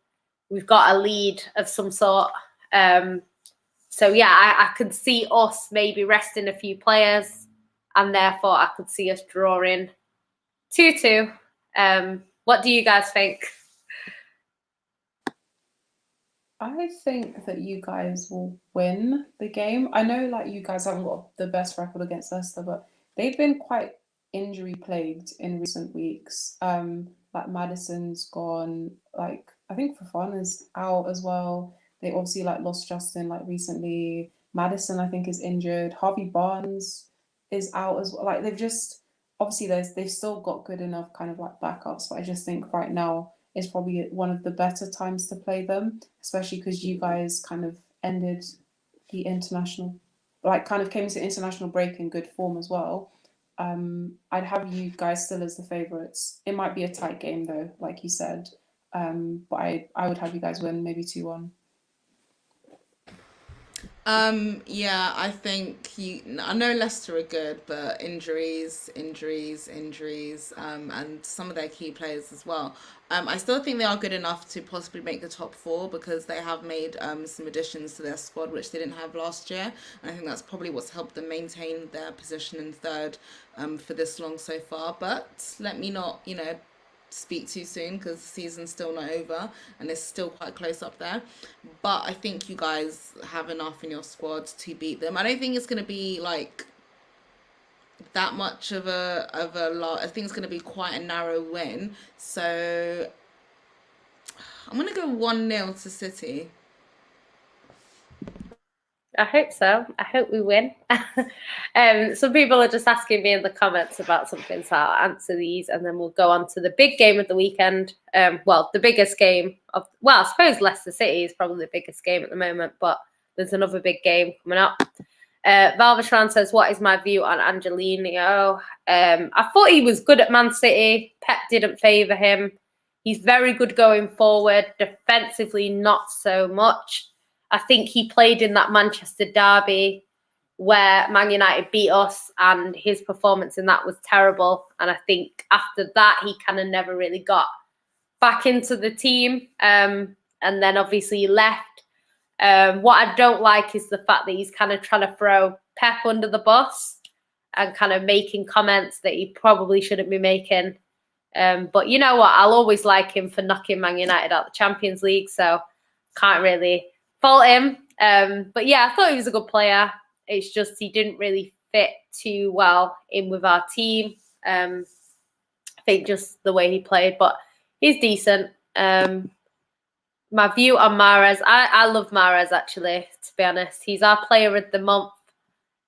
we've got a lead of some sort. So yeah, I could see us maybe resting a few players, and therefore I could see us drawing 2-2. What do you guys think? I think that you guys will win the game. I know like you guys haven't got the best record against Leicester, but they've been quite injury plagued in recent weeks. Like Madison's gone, like I think Fofana's out as well. They obviously like lost Justin like recently. Madison I think is injured. Harvey Barnes is out as well. Like they've just obviously they've still got good enough kind of like backups, but I just think right now is probably one of the better times to play them, especially because you guys kind of ended the international, like kind of came to international break in good form as well. I'd have you guys still as the favourites. It might be a tight game though, like you said, but I would have you guys win maybe 2-1. Yeah, I think I know Leicester are good, but injuries, and some of their key players as well. I still think they are good enough to possibly make the top four because they have made some additions to their squad which they didn't have last year. And I think that's probably what's helped them maintain their position in third for this long so far. But let me not, speak too soon because the season's still not over and it's still quite close up there. But I think you guys have enough in your squad to beat them. I don't think it's going to be like that much of a lot. I think it's going to be quite a narrow win. So I'm going to go 1-0 to City. I hope so. I hope we win. Some people are just asking me in the comments about something, so I'll answer these and then we'll go on to the big game of the weekend. Well, the biggest game of, well, I suppose Leicester City is probably the biggest game at the moment, but there's another big game coming up. Valvatran says, what is my view on Angelino? I thought he was good at Man City. Pep didn't favour him. He's very good going forward. Defensively, not so much. I think he played in that Manchester derby where Man United beat us and his performance in that was terrible. And I think after that, he kind of never really got back into the team. And then obviously he left. What I don't like is the fact that he's kind of trying to throw Pep under the bus and kind of making comments that he probably shouldn't be making. But you know what? I'll always like him for knocking Man United out of the Champions League. So can't really fault him. But yeah, I thought he was a good player. It's just he didn't really fit too well in with our team. I think just the way he played, but he's decent. My view on Mahrez, I love Mahrez actually, to be honest. He's our player of the month.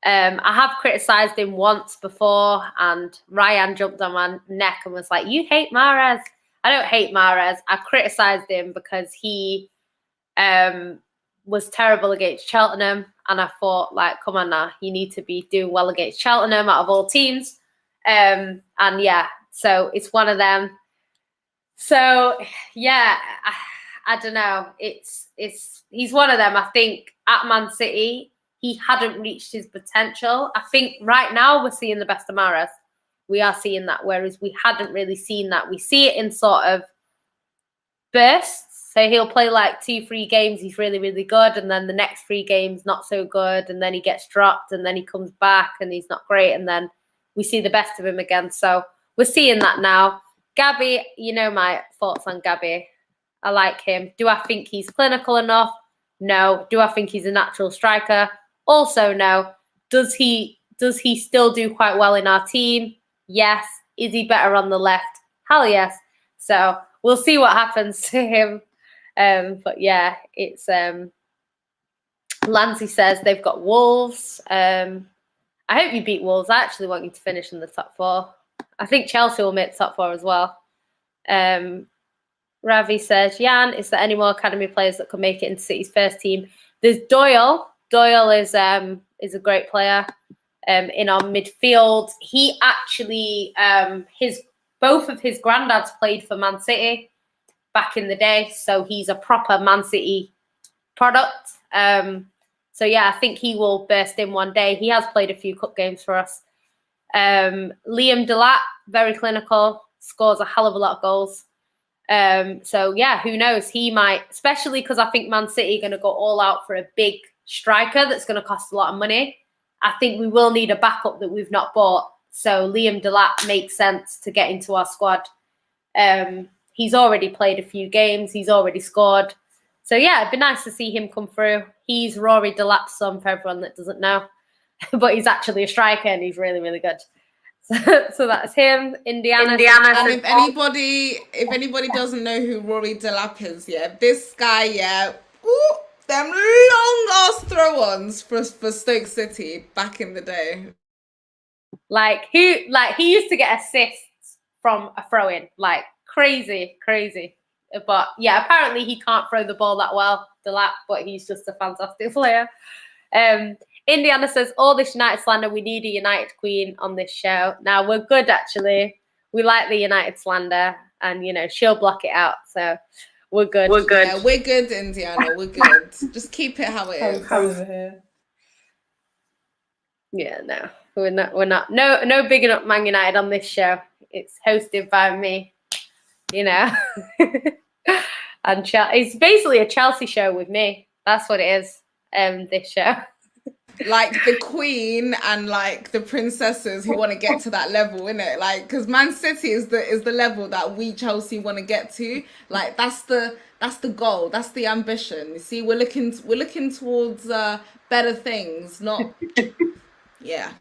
I have criticised him once before and Ryan jumped on my neck and was like, you hate Mahrez. I don't hate Mahrez. I criticised him because he was terrible against Cheltenham. And I thought, like, come on now, you need to be doing well against Cheltenham out of all teams. And yeah, so it's one of them. So yeah, I don't know. He's one of them. I think at Man City, he hadn't reached his potential. I think right now we're seeing the best of Mahrez. We are seeing that, whereas we hadn't really seen that. We see it in sort of bursts. So he'll play like 2-3 games, he's really, really good. And then the next 3 games, not so good. And then he gets dropped and then he comes back and he's not great. And then we see the best of him again. So we're seeing that now. Gabby, you know my thoughts on Gabby. I like him. Do I think he's clinical enough? No. Do I think he's a natural striker? Also no. Does he still do quite well in our team? Yes. Is he better on the left? Hell yes. So we'll see what happens to him. But yeah, it's Lancey says they've got Wolves. I hope you beat Wolves. I actually want you to finish in the top 4. I think Chelsea will make the top 4 as well. Ravi says, Jan, is there any more academy players that could make it into City's first team? There's Doyle. Doyle is a great player in our midfield. He actually both of his granddads played for Man City back in the day, so he's a proper Man City product. So yeah, I think he will burst in one day. He has played a few cup games for us. Liam Delat, very clinical, scores a hell of a lot of goals. So yeah, who knows? He might, especially because I think Man City are going to go all out for a big striker that's going to cost a lot of money. I think we will need a backup that we've not bought. So Liam Delat makes sense to get into our squad. He's already played a few games. He's already scored. So yeah, it'd be nice to see him come through. He's Rory Delap's son for everyone that doesn't know, but he's actually a striker and he's really, really good. So that's him. Indiana. And if anybody doesn't know who Rory Delap is, yeah, this guy, yeah, ooh, them long ass throw-ons for Stoke City back in the day. Like he used to get assists from a throw-in, like crazy. But yeah, apparently he can't throw the ball that well, Delap, but he's just a fantastic player. Indiana says, all this United slander, we need a United queen on this show. Now, we're good, actually. We like the United slander, and, you know, she'll block it out, so we're good. Yeah, we're good, Indiana. We're good. Just keep it how it is. Over here. Yeah, no, we're not. No bigging up Man United on this show. It's hosted by me, you know. And it's basically a Chelsea show with me. That's what it is, this show. Like the queen and like the princesses who want to get to that level, innit? Like, because Man City is the level that we Chelsea want to get to. Like that's the goal, that's the ambition. You see, we're looking towards better things, not yeah.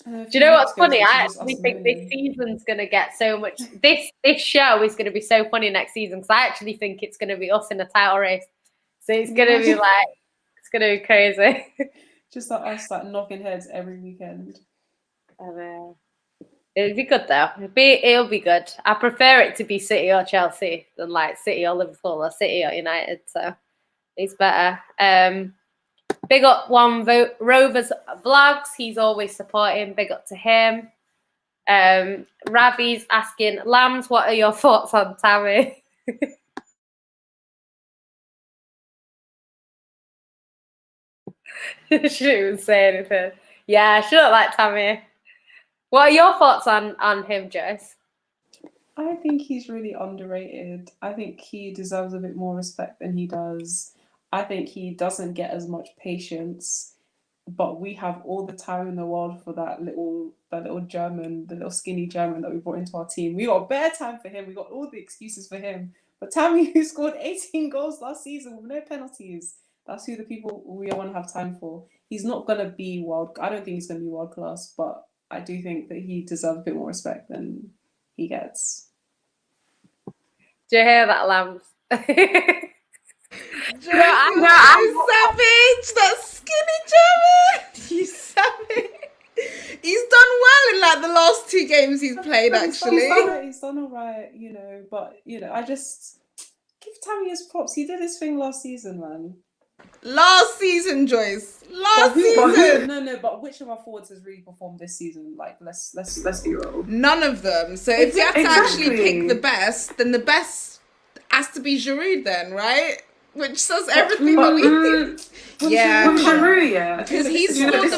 Do you know what's funny? I actually think this season's gonna get so much. This show is gonna be so funny next season because I actually think it's gonna be us in a title race. So it's gonna be like it's gonna be crazy. Just like us, like knocking heads every weekend. It'll be good though. It'll be good. I prefer it to be City or Chelsea than like City or Liverpool or City or United. So it's better. Big up One Rovers Vlogs. He's always supporting. Big up to him. Ravi's asking, Lambs, what are your thoughts on Tammy? She didn't even say anything. Yeah, she don't like Tammy. What are your thoughts on him, Joyce? I think he's really underrated. I think he deserves a bit more respect than he does. I think he doesn't get as much patience, but we have all the time in the world for that little German, the little skinny German that we brought into our team. We got bare time for him. We got all the excuses for him. But Tammy, who scored 18 goals last season with no penalties, that's who the people we want to have time for. He's not going to be I don't think he's going to be world class, but I do think that he deserves a bit more respect than he gets. Do you hear that, Lambs? I'm savage. That skinny German. You savage. He's done well in like the last 2 games he's played. Actually, he's done all right, you know. But you know, I just give Tammy his props. He did his thing last season, man. Last season, Joyce. Last season. No. But which of our forwards has really performed this season? Like, let's be real. None of them. So if we have to actually pick the best, then the best has to be Giroud, then, right? Which says everything that we think. Yeah, because he scored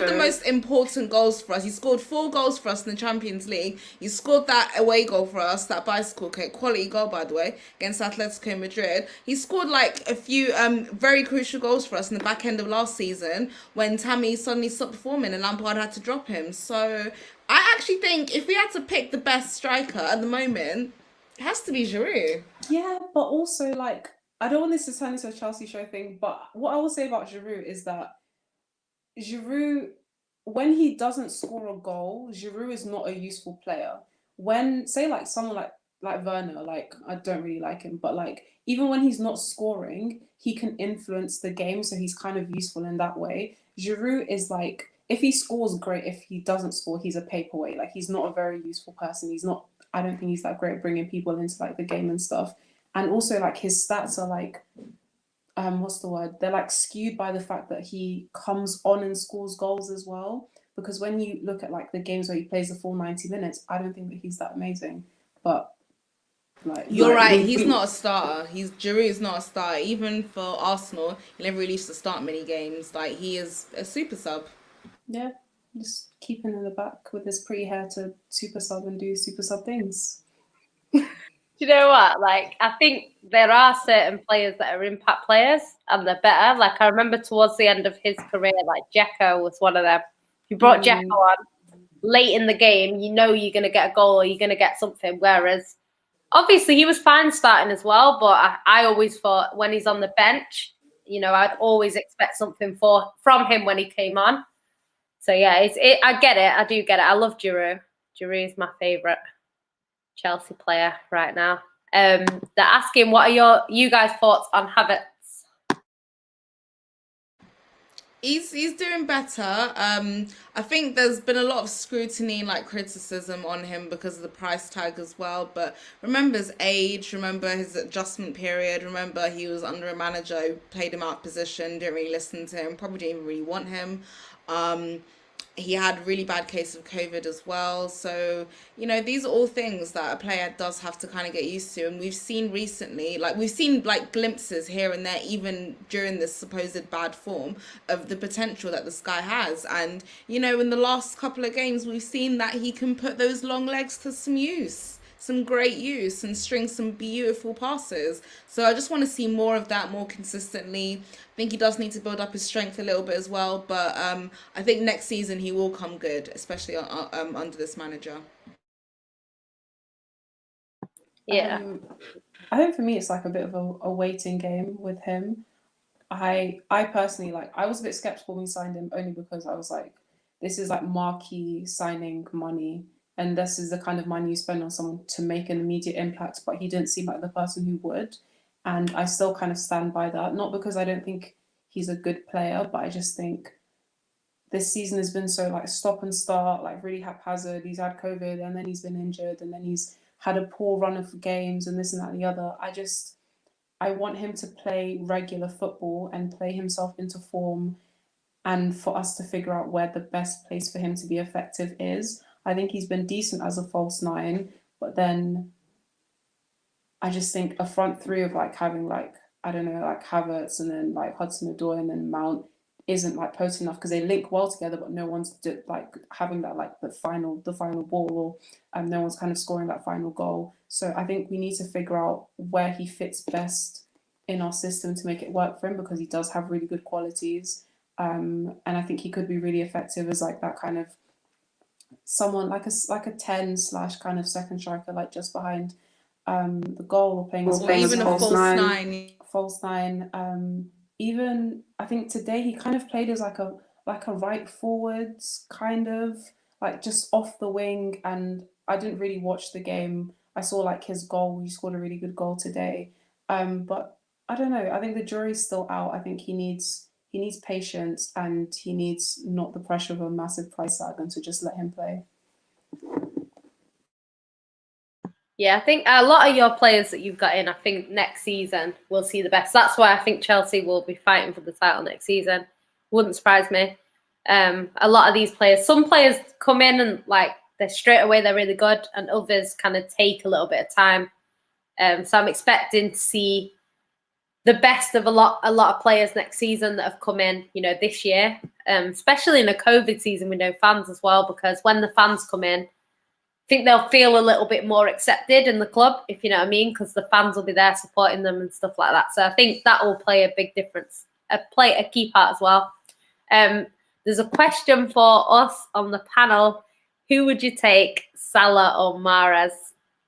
the most important goals for us. He scored 4 goals for us in the Champions League. He scored that away goal for us, that bicycle kick, quality goal by the way, against Atletico Madrid. He scored like a few very crucial goals for us in the back end of last season when Tammy suddenly stopped performing and Lampard had to drop him. So I actually think if we had to pick the best striker at the moment, it has to be Giroud. Yeah, but also like, I don't want this to turn into a Chelsea show thing, but what I will say about Giroud is that Giroud, when he doesn't score a goal, Giroud is not a useful player. When, say, like someone like Werner, like I don't really like him, but like even when he's not scoring, he can influence the game, so he's kind of useful in that way. Giroud is like, if he scores, great. If he doesn't score, he's a paperweight. Like he's not a very useful person. I don't think he's that great at bringing people into like the game and stuff. And also, like, his stats are like, what's the word? They're like skewed by the fact that he comes on and scores goals as well. Because when you look at like the games where he plays the full 90 minutes, I don't think that he's that amazing. But like, you're right, he's not a starter. Giroud is not a starter. Even for Arsenal, he never really used to start many games. Like, he is a super sub. Yeah, just keep him in the back with his pretty hair to super sub and do super sub things. Do you know what? Like, I think there are certain players that are impact players and they're better. Like, I remember towards the end of his career, like, Dzeko was one of them. You brought Dzeko on late in the game, you know you're going to get a goal or you're going to get something. Whereas obviously he was fine starting as well, but I always thought when he's on the bench, I'd always expect something from him when he came on. So yeah, I get it. I do get it. I love Giroud. Giroud is my favourite Chelsea player right now. They're asking, what are you guys' thoughts on Havertz? He's doing better. I think there's been a lot of scrutiny and like criticism on him because of the price tag as well. But remember his age, remember his adjustment period, remember he was under a manager who played him out of position, didn't really listen to him, probably didn't even really want him. He had a really bad case of COVID as well. So, these are all things that a player does have to kind of get used to. And we've seen recently, we've seen glimpses here and there, even during this supposed bad form, of the potential that this guy has. And, in the last couple of games, we've seen that he can put those long legs to some great use and string some beautiful passes. So I just want to see more of that more consistently. I think he does need to build up his strength a little bit as well, but I think next season he will come good, especially under this manager. Yeah. I think for me it's like a bit of a waiting game with him. I personally I was a bit skeptical when we signed him, only because I was like, this is like marquee signing money, and this is the kind of money you spend on someone to make an immediate impact, but he didn't seem like the person who would. And I still kind of stand by that, not because I don't think he's a good player, but I just think this season has been so stop and start, really haphazard. He's had COVID and then he's been injured and then he's had a poor run of games and this and that and the other. I want him to play regular football and play himself into form, and for us to figure out where the best place for him to be effective is. I think he's been decent as a false nine, but then I just think a front three of having I don't know, Havertz and then Hudson-Odoi and then Mount isn't potent enough, because they link well together, but no one's having that the final ball, or no one's kind of scoring that final goal. So I think we need to figure out where he fits best in our system to make it work for him, because he does have really good qualities, and I think he could be really effective as that kind of someone like a 10 / kind of second striker, just behind the goal, or playing or even a false nine. False nine. Even I think today he kind of played as a right forwards, kind of just off the wing, and I didn't really watch the game. I saw his goal. He scored a really good goal today. But I don't know. I think the jury's still out. I think he needs patience, and he needs not the pressure of a massive price tag, and to just let him play. Yeah, I think a lot of your players that you've got in, I think next season we'll see the best. That's why I think Chelsea will be fighting for the title next season. Wouldn't surprise me. A lot of these players, some players come in and they're straight away, they're really good, and others kind of take a little bit of time. So I'm expecting to see the best of a lot of players next season that have come in, this year, especially in a COVID season with no fans as well, because when the fans come in, I think they'll feel a little bit more accepted in the club, if you know what I mean, because the fans will be there supporting them and stuff like that. So I think that will play a big difference, play a key part as well. There's a question for us on the panel. Who would you take, Salah or Mahrez?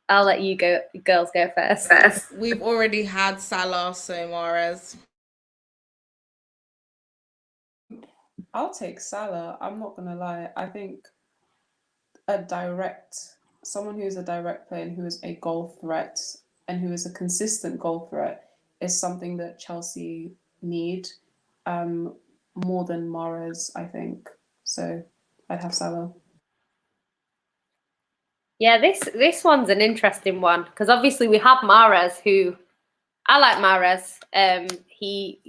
I'll let you girls go first. We've already had Salah, so Mahrez. I'll take Salah. I'm not gonna lie. I think someone who is a direct player and who is a goal threat and who is a consistent goal threat is something that Chelsea need more than Mahrez, I think. So I'd have Salah. Yeah, this one's an interesting one, because obviously we have Mahrez, who I like Mahrez. He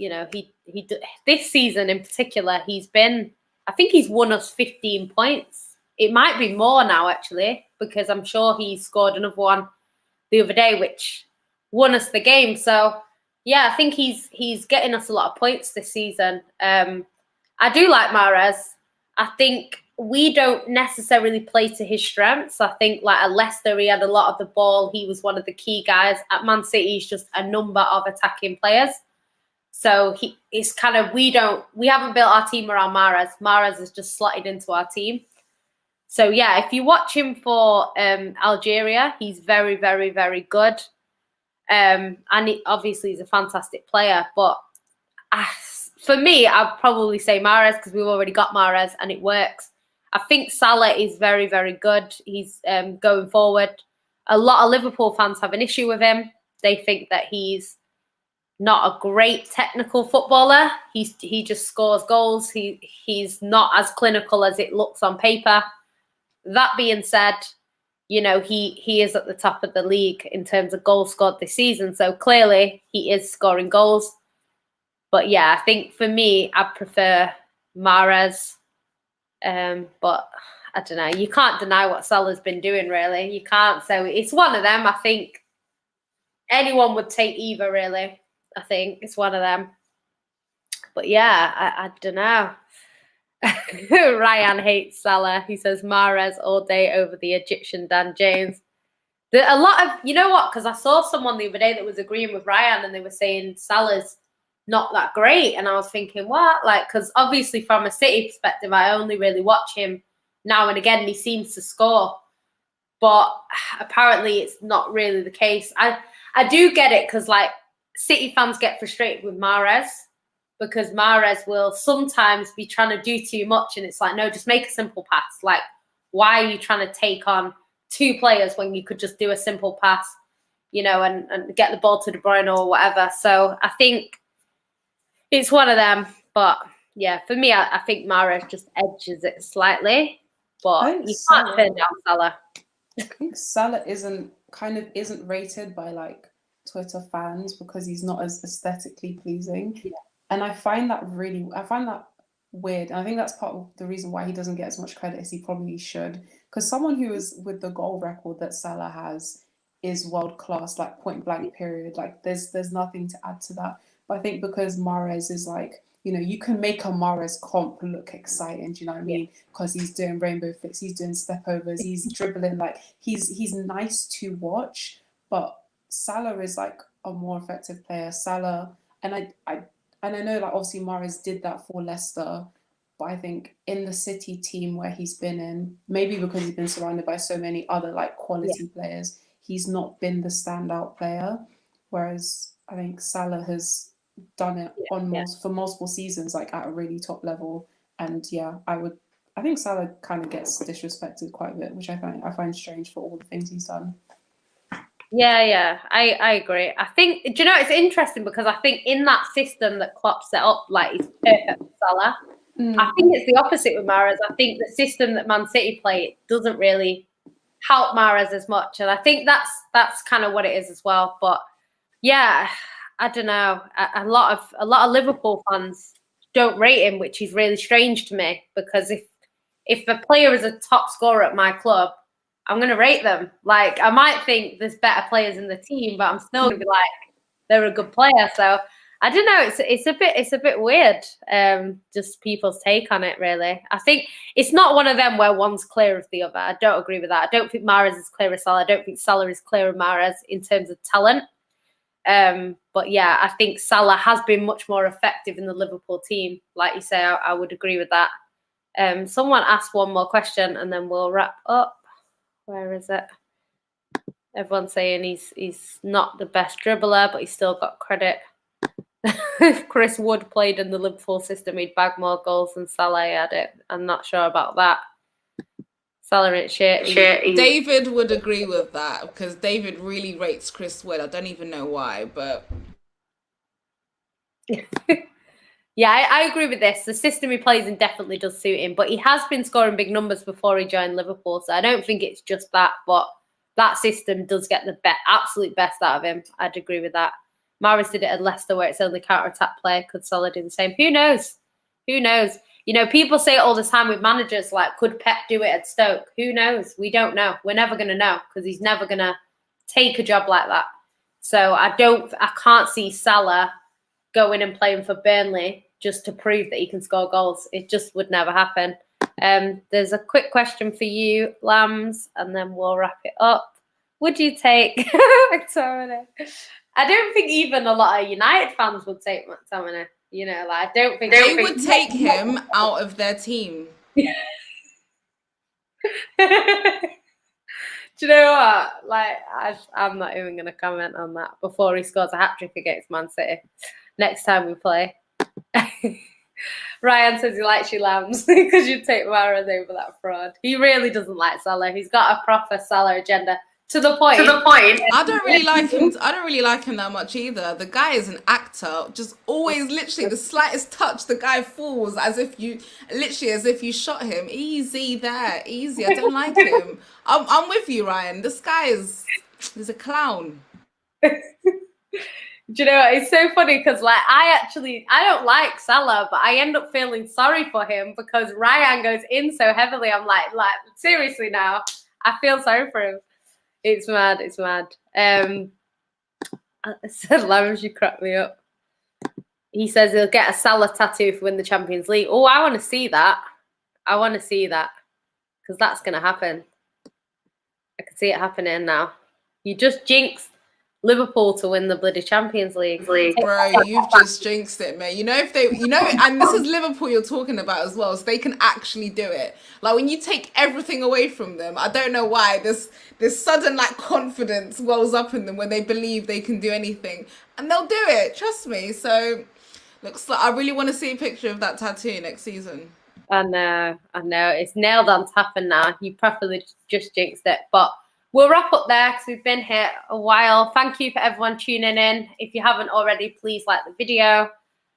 this season in particular, I think he's won us 15 points. It might be more now, actually, because I'm sure he scored another one the other day, which won us the game. So, yeah, I think he's getting us a lot of points this season. I do like Mahrez. I think we don't necessarily play to his strengths. I think at Leicester, he had a lot of the ball. He was one of the key guys. At Man City, he's just a number of attacking players. So it's kind of, we haven't built our team around Mahrez. Mahrez has just slotted into our team. So yeah, if you watch him for Algeria, he's very, very, very good. And obviously he's a fantastic player. But for me, I'd probably say Mahrez because we've already got Mahrez and it works. I think Salah is very, very good. He's going forward. A lot of Liverpool fans have an issue with him. They think that he's not a great technical footballer. He just scores goals. He's not as clinical as it looks on paper. That being said, you know, he is at the top of the league in terms of goals scored this season. So clearly he is scoring goals. But yeah, I think for me, I prefer Mahrez. But I don't know. You can't deny what Salah's been doing, really. You can't. So it's one of them. I think anyone would take either, really. I think it's one of them. But yeah, I don't know. Ryan hates Salah. He says Mahrez all day over the Egyptian Dan James. A lot of, you know what? Because I saw someone the other day that was agreeing with Ryan, and they were saying Salah's not that great, and I was thinking, what? Like, because obviously from a City perspective, I only really watch him now and again, and he seems to score. But apparently, it's not really the case. I do get it because like City fans get frustrated with Mahrez because Mahrez will sometimes be trying to do too much, and it's like, no, just make a simple pass. Like, why are you trying to take on two players when you could just do a simple pass, you know, and get the ball to De Bruyne or whatever? So I think it's one of them. But yeah, for me, I think Mahrez just edges it slightly. But you can't turn down Salah. I think Salah isn't rated by like Twitter fans because he's not as aesthetically pleasing. Yeah. And I find that weird. And I think that's part of the reason why he doesn't get as much credit as he probably should. Because someone who is with the goal record that Salah has is world class, like point blank period. Like there's nothing to add to that. But I think because Mahrez is like, you know, you can make a Mahrez comp look exciting, do you know what I mean? Because he's doing rainbow flicks, he's doing step overs, he's dribbling, like he's nice to watch. But Salah is like a more effective player. Salah, and I know like obviously Mahrez did that for Leicester, but I think in the City team where he's been in, maybe because he's been surrounded by so many other like quality players, he's not been the standout player. Whereas I think Salah has done it for multiple seasons, like at a really top level. And I think Salah kind of gets disrespected quite a bit, which I find strange for all the things he's done. Yeah, I agree. I think, do you know, it's interesting because I think in that system that Klopp set up, like, it's perfect for Salah. I think it's the opposite with Mahrez. I think the system that Man City play doesn't really help Mahrez as much, and I think that's kind of what it is as well. But yeah, I don't know. A lot of Liverpool fans don't rate him, which is really strange to me because if a player is a top scorer at my club, I'm going to rate them. Like, I might think there's better players in the team, but I'm still going to be like, they're a good player. So I don't know. It's a bit weird. Just people's take on it, really. I think it's not one of them where one's clear of the other. I don't agree with that. I don't think Mahrez is clear of Salah. I don't think Salah is clear of Mahrez in terms of talent. But yeah, I think Salah has been much more effective in the Liverpool team. Like you say, I would agree with that. Someone asked one more question and then we'll wrap up. Where is it? Everyone's saying he's not the best dribbler, but he's still got credit. If Chris Wood played in the Liverpool system, he'd bag more goals than Salah had it. I'm not sure about that. Salah ain't shit. David would agree with that because David really rates Chris Wood. I don't even know why, but yeah, I agree with this. The system he plays in definitely does suit him, but he has been scoring big numbers before he joined Liverpool, so I don't think it's just that, but that system does get the absolute best out of him. I'd agree with that. Mahrez did it at Leicester where it's only counter-attack play. Could Salah do the same? Who knows? Who knows? You know, people say it all the time with managers, like, could Pep do it at Stoke? Who knows? We don't know. We're never going to know because he's never going to take a job like that. So I can't see Salah going and playing for Burnley just to prove that he can score goals. It just would never happen. There's a quick question for you, Lambs, and then we'll wrap it up. Would you take McTominay? I don't think even a lot of United fans would take McTominay. You know, like, I don't think they would take him out of their team. Do you know what? Like, I'm not even going to comment on that before he scores a hat trick against Man City next time we play. Ryan says he likes your lambs because you take Mahrez over that fraud. He really doesn't like Salah. He's got a proper Salah agenda. To the point. I don't really like him. I don't really like him that much either. The guy is an actor. Just always, literally, the slightest touch, the guy falls as if you shot him. Easy there, easy. I don't like him. I'm with you, Ryan. This guy he's a clown. Do you know what? It's so funny because, like, I don't like Salah, but I end up feeling sorry for him because Ryan goes in so heavily. I'm like seriously now, I feel sorry for him. It's mad. It's mad. I said, Lawrence, you crack me up. He says he'll get a Salah tattoo if we win the Champions League. Oh, I want to see that. I want to see that because that's going to happen. I can see it happening now. You just jinxed Liverpool to win the bloody Champions League. Bro, you've just jinxed it, mate. And this is Liverpool you're talking about as well, so they can actually do it. Like, when you take everything away from them, I don't know why this sudden like confidence wells up in them when they believe they can do anything, and they'll do it. Trust me. So, looks like I really want to see a picture of that tattoo next season. I know. It's nailed on to happen now. You properly just jinxed it, but. We'll wrap up there because we've been here a while. Thank you for everyone tuning in. If you haven't already, please like the video,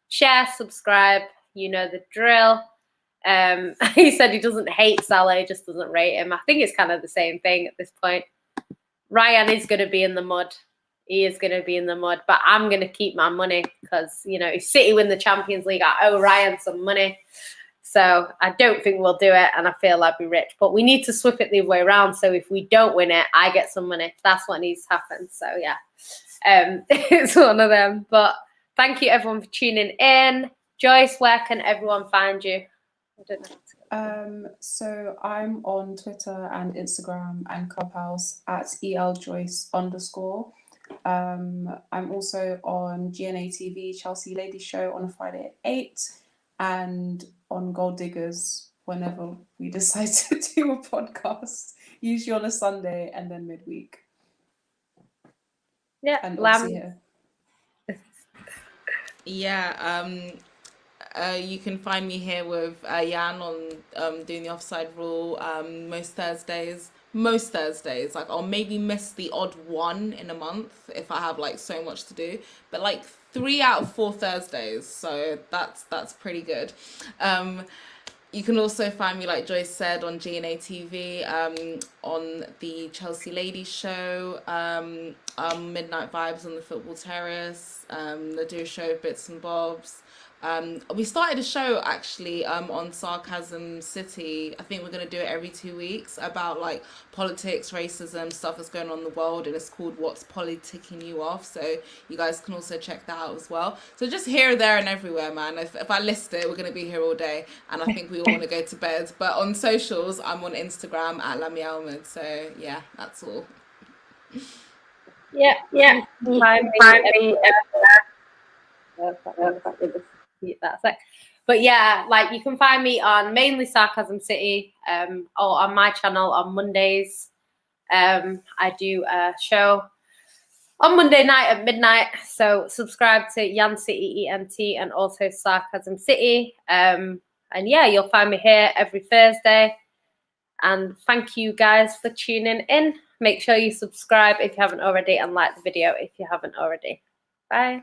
share, subscribe. You know the drill. He said he doesn't hate Salah, he just doesn't rate him. I think it's kind of the same thing at this point. Ryan is going to be in the mud. He is going to be in the mud, but I'm going to keep my money because, if City win the Champions League, I owe Ryan some money. So I don't think we'll do it, and I feel I'd be rich. But we need to swap it the other way around. So if we don't win it, I get some money. That's what needs to happen. So yeah, it's one of them. But thank you everyone for tuning in. Joyce, where can everyone find you? I don't know. So I'm on Twitter and Instagram and Clubhouse at eljoyce_. I'm also on GNA TV, Chelsea Ladies Show on a Friday at 8, and on Gold Diggers whenever we decide to do a podcast, usually on a Sunday and then midweek. Yeah, and obviously here. Yeah, you can find me here with Jan on doing the Offside Rule most Thursdays. Like, I'll maybe miss the odd one in a month if I have like so much to do, but like 3 out of 4 Thursdays, so that's pretty good. You can also find me, like Joyce said, on GNA TV, on the Chelsea Ladies Show, Midnight Vibes on the Football Terrace. They do a show of Bits and Bobs. We started a show actually on Sarcasm City. I think we're going to do it every 2 weeks about like politics, racism, stuff that's going on in the world, and it's called What's Politicking You Off, so you guys can also check that out as well. So just here, there and everywhere, man. If I list it, we're going to be here all day, and I think we all want to go to bed. But on socials, I'm on Instagram at Lami Ahmed, so yeah, that's all. Yeah. That's it. But yeah, like, you can find me on mainly Sarcasm City, or on my channel on Mondays. I do a show on Monday night at midnight, so subscribe to Yan City ENT and also Sarcasm City. And yeah, you'll find me here every Thursday. And thank you guys for tuning in. Make sure you subscribe if you haven't already, and like the video if you haven't already. Bye.